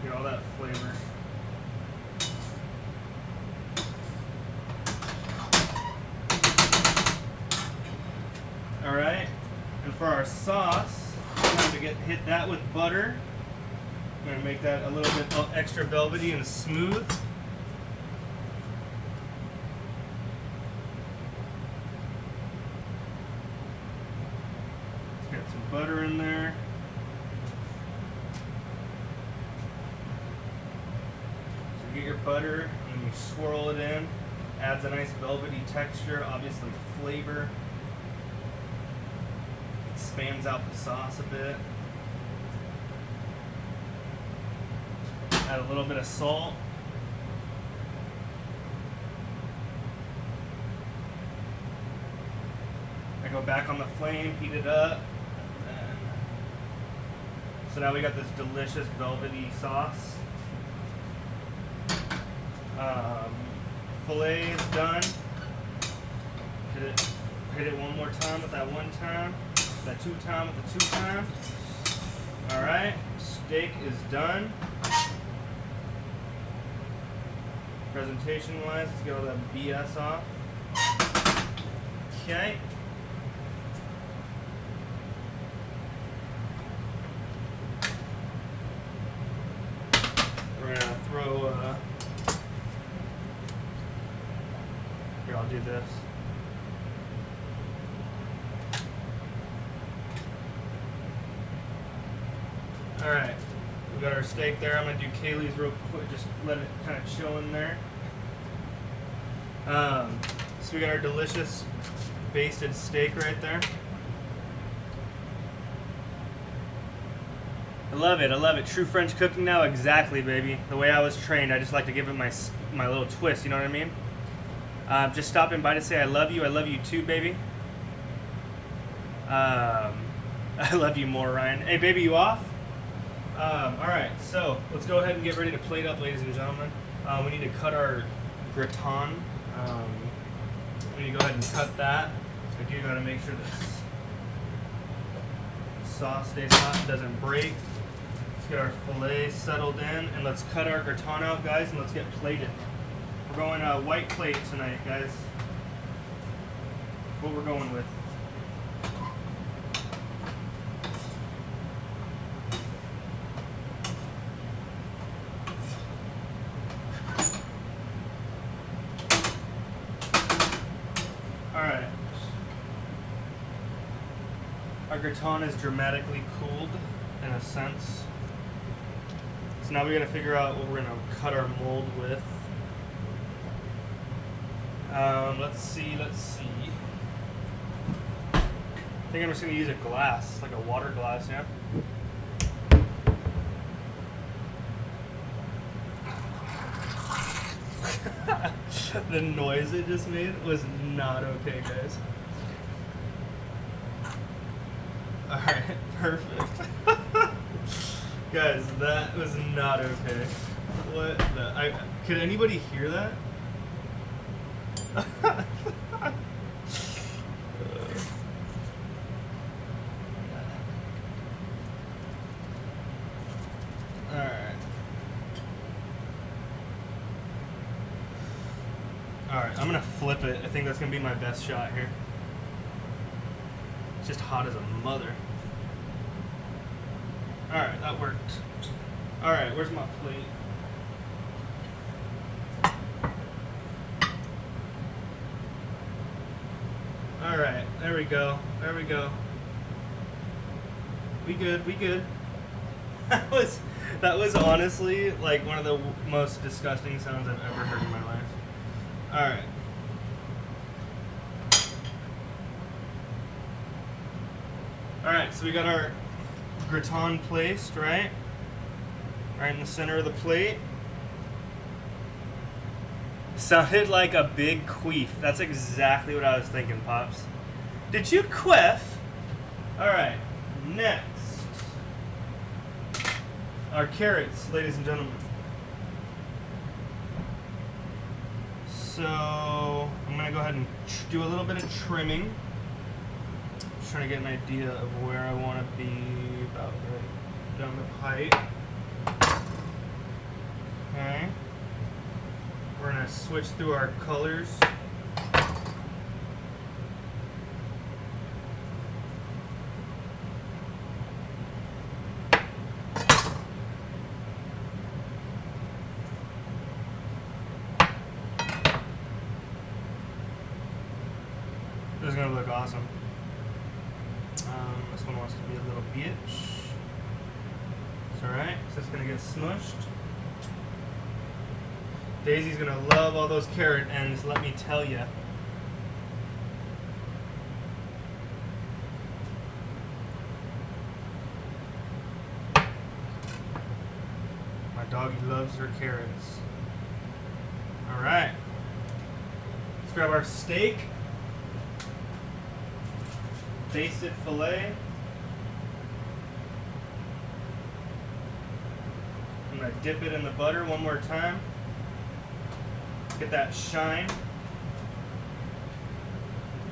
Get all that flavor. Alright, and for our sauce, I'm going to hit that with butter. I'm going to make that a little bit extra velvety and smooth. butter in there. So you get your butter and then you swirl it in. Adds a nice velvety texture, obviously flavor. It expands out the sauce a bit. Add a little bit of salt. I go back on the flame, heat it up. So now we got this delicious velvety sauce. Filet is done. Hit it one more time with that one time. That two time with the two time. Alright, steak is done. Presentation wise, let's get all that BS off. Okay. We're gonna throw here, I'll do this. Alright, we got our steak there. I'm gonna do Kaylee's real quick, just let it kind of chill in there. So we got our delicious basted steak right there. I love it, I love it. True French cooking now, exactly, baby. The way I was trained, I just like to give it my little twist, you know what I mean? Just stopping by to say I love you too, baby. I love you more, Ryan. Hey, baby, you off? Alright, so let's go ahead and get ready to plate up, ladies and gentlemen. We need to cut our gratin. We need to go ahead and cut that. I do gotta make sure this sauce stays hot and doesn't break. Let's get our filet settled in and let's cut our gratin out, guys, and let's get plated. We're going white plate tonight, guys. That's what we're going with. Alright. Our gratin is dramatically cooled in a sense. So now we gotta figure out what we're gonna cut our mold with. Let's see. I think I'm just gonna use a glass, like a water glass, yeah? The noise it just made was not okay, guys. Alright, perfect. Guys, that was not okay. What the? Could anybody hear that? Alright, I'm gonna flip it. I think that's gonna be my best shot here. It's just hot as a mother. Alright, that worked. Alright, where's my plate? Alright, there we go. There we go. We good. That was honestly like one of the most disgusting sounds I've ever heard in my life. Alright. Alright, so we got our gratin placed, right? Right in the center of the plate. Sounded like a big queef. That's exactly what I was thinking, Pops. Did you queef? Alright, next. Our carrots, ladies and gentlemen. So, I'm going to go ahead and do a little bit of trimming. Just trying to get an idea of where I want to be about right down the pipe. Okay. We're going to switch through our colors. This is going to look awesome. This one wants to be a little bitch. It's alright. It's just gonna get smushed. Daisy's gonna love all those carrot ends, let me tell ya. My doggy loves her carrots. Alright. Let's grab our steak. Basted filet. I'm gonna dip it in the butter one more time. Get that shine.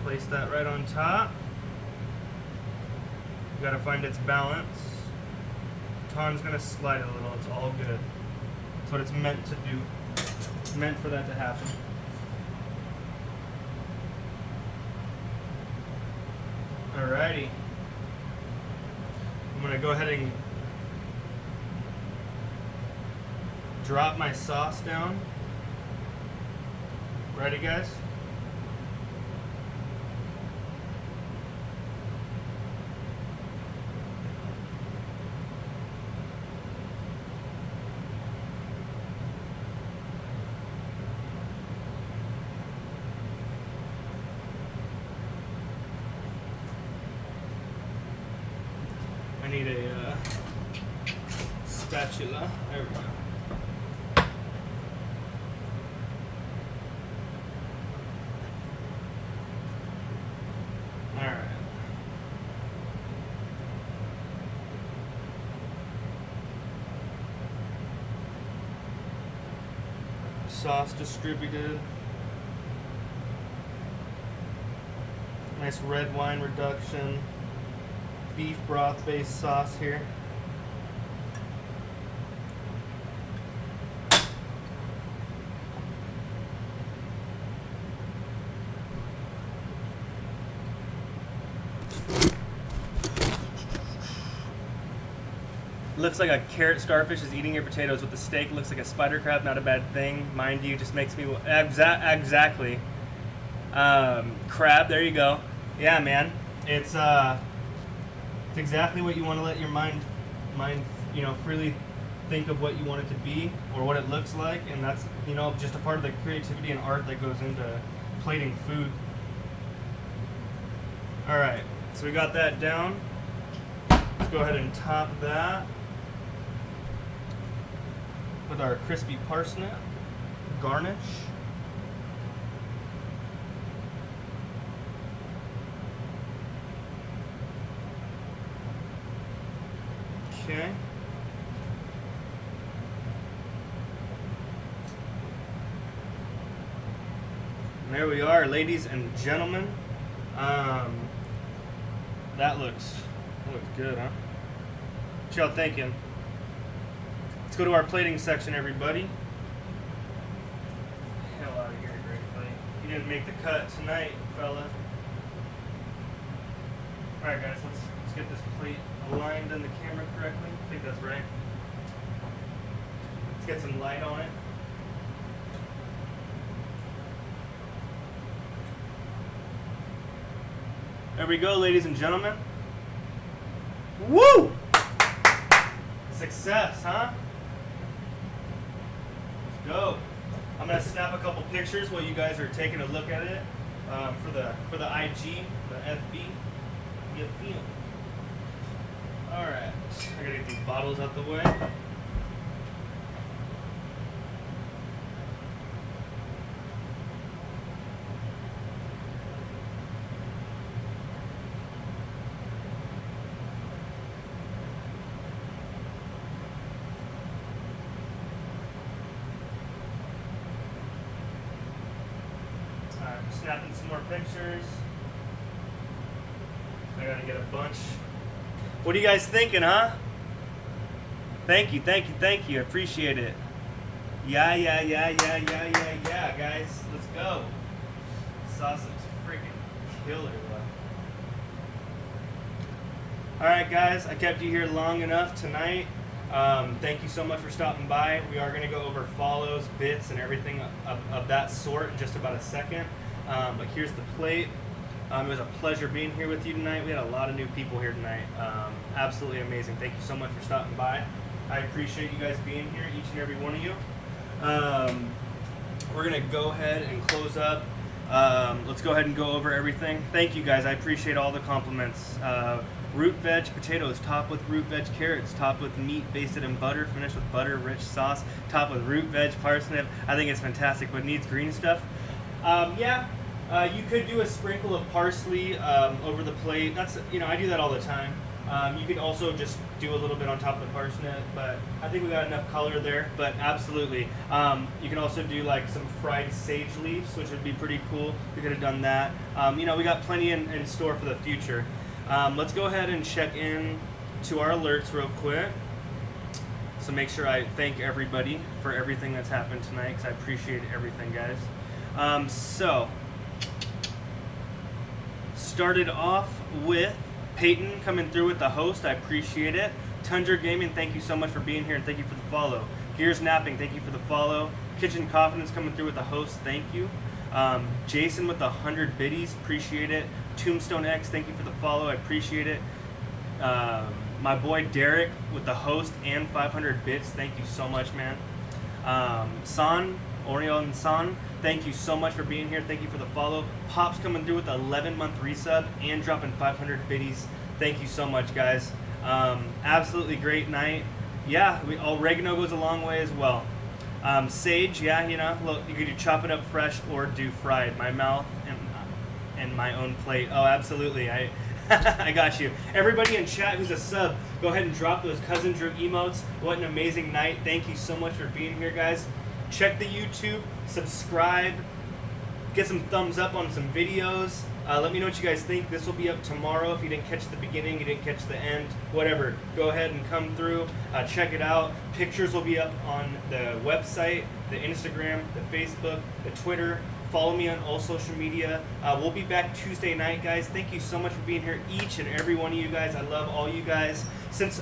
Place that right on top. You gotta find its balance. Ton's gonna slide a little, it's all good. That's what it's meant to do. It's meant for that to happen. Alrighty. I'm gonna go ahead and drop my sauce down. Ready, guys? I need a spatula. There we go. Sauce distributed. Nice red wine reduction. Beef broth based sauce here. Looks like a carrot starfish is eating your potatoes with the steak. Looks like a spider crab, not a bad thing. Mind you, just makes me... Exactly. Crab, there you go. Yeah, man. It's exactly what you want to let your mind, freely think of what you want it to be or what it looks like. And that's, just a part of the creativity and art that goes into plating food. All right, so we got that down. Let's go ahead and top that with our crispy parsnip garnish. Okay. And there we are, ladies and gentlemen. That looks good, huh? What y'all thinking? Let's go to our plating section, everybody. Hell out of here, great buddy. You didn't make the cut tonight, fella. Alright guys, let's get this plate aligned in the camera correctly. I think that's right. Let's get some light on it. There we go, ladies and gentlemen. Woo! Success, huh? Let's go. I'm gonna snap a couple pictures while you guys are taking a look at it for the IG, the FB. You feel? All right. I gotta get these bottles out the way. Snapping some more pictures. I gotta get a bunch. What are you guys thinking, huh? Thank you. I appreciate it. Yeah, guys. Let's go. Sauce looks freaking killer. Alright, guys. I kept you here long enough tonight. Thank you so much for stopping by. We are going to go over follows, bits, and everything of that sort in just about a second. But here's the plate. It was a pleasure being here with you tonight. We had a lot of new people here tonight. Absolutely amazing. Thank you so much for stopping by. I appreciate you guys being here, each and every one of you. We're going to go ahead and close up. Let's go ahead and go over everything. Thank you guys. I appreciate all the compliments. Root veg potatoes, topped with root veg carrots, topped with meat basted in butter, finished with butter-rich sauce, topped with root veg parsnip. I think it's fantastic, but needs green stuff. You could do a sprinkle of parsley over the plate. That's, I do that all the time. You could also just do a little bit on top of the parsnip, but I think we got enough color there. But absolutely, you can also do like some fried sage leaves, which would be pretty cool. We could have done that. We got plenty in store for the future. Let's go ahead and check in to our alerts real quick. So make sure I thank everybody for everything that's happened tonight, because I appreciate everything, guys. Started off with Peyton coming through with the host. I appreciate it. Tundra Gaming, thank you so much for being here, and thank you for the follow. Gears Napping, thank you for the follow. Kitchen Confidence coming through with the host, thank you. Jason with the 100 biddies, appreciate it. Tombstone X, thank you for the follow, I appreciate it. My boy Derek with the host and 500 bits, thank you so much, man. San, Orion San, thank you so much for being here, thank you for the follow. Pop's coming through with 11-month resub and dropping 500 biddies, thank you so much, guys. Absolutely great night. Yeah, oregano goes a long way as well. Sage, yeah, look, you could chop it up fresh or do fried. My mouth and my own plate. Oh, absolutely. I got you. Everybody in chat who's a sub, go ahead and drop those Cousin Drew emotes. What an amazing night. Thank you so much for being here, guys. Check the YouTube, subscribe, get some thumbs up on some videos. Let me know what you guys think. This will be up tomorrow. If you didn't catch the beginning, you didn't catch the end, whatever, go ahead and come through, check it out. Pictures will be up on the website, the Instagram, the Facebook, the Twitter. Follow me on all social media. We'll be back Tuesday night, guys. Thank you so much for being here, each and every one of you guys. I love all you guys. Since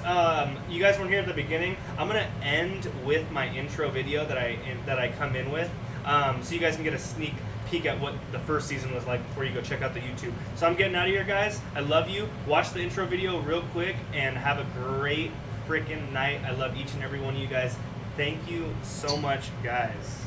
you guys weren't here at the beginning, I'm gonna end with my intro video that I come in with, so you guys can get a sneak peek at what the first season was like before you go check out the YouTube. So I'm getting out of here, guys. I love you. Watch the intro video real quick and have a great freaking night. I love each and every one of you guys. Thank you so much, guys.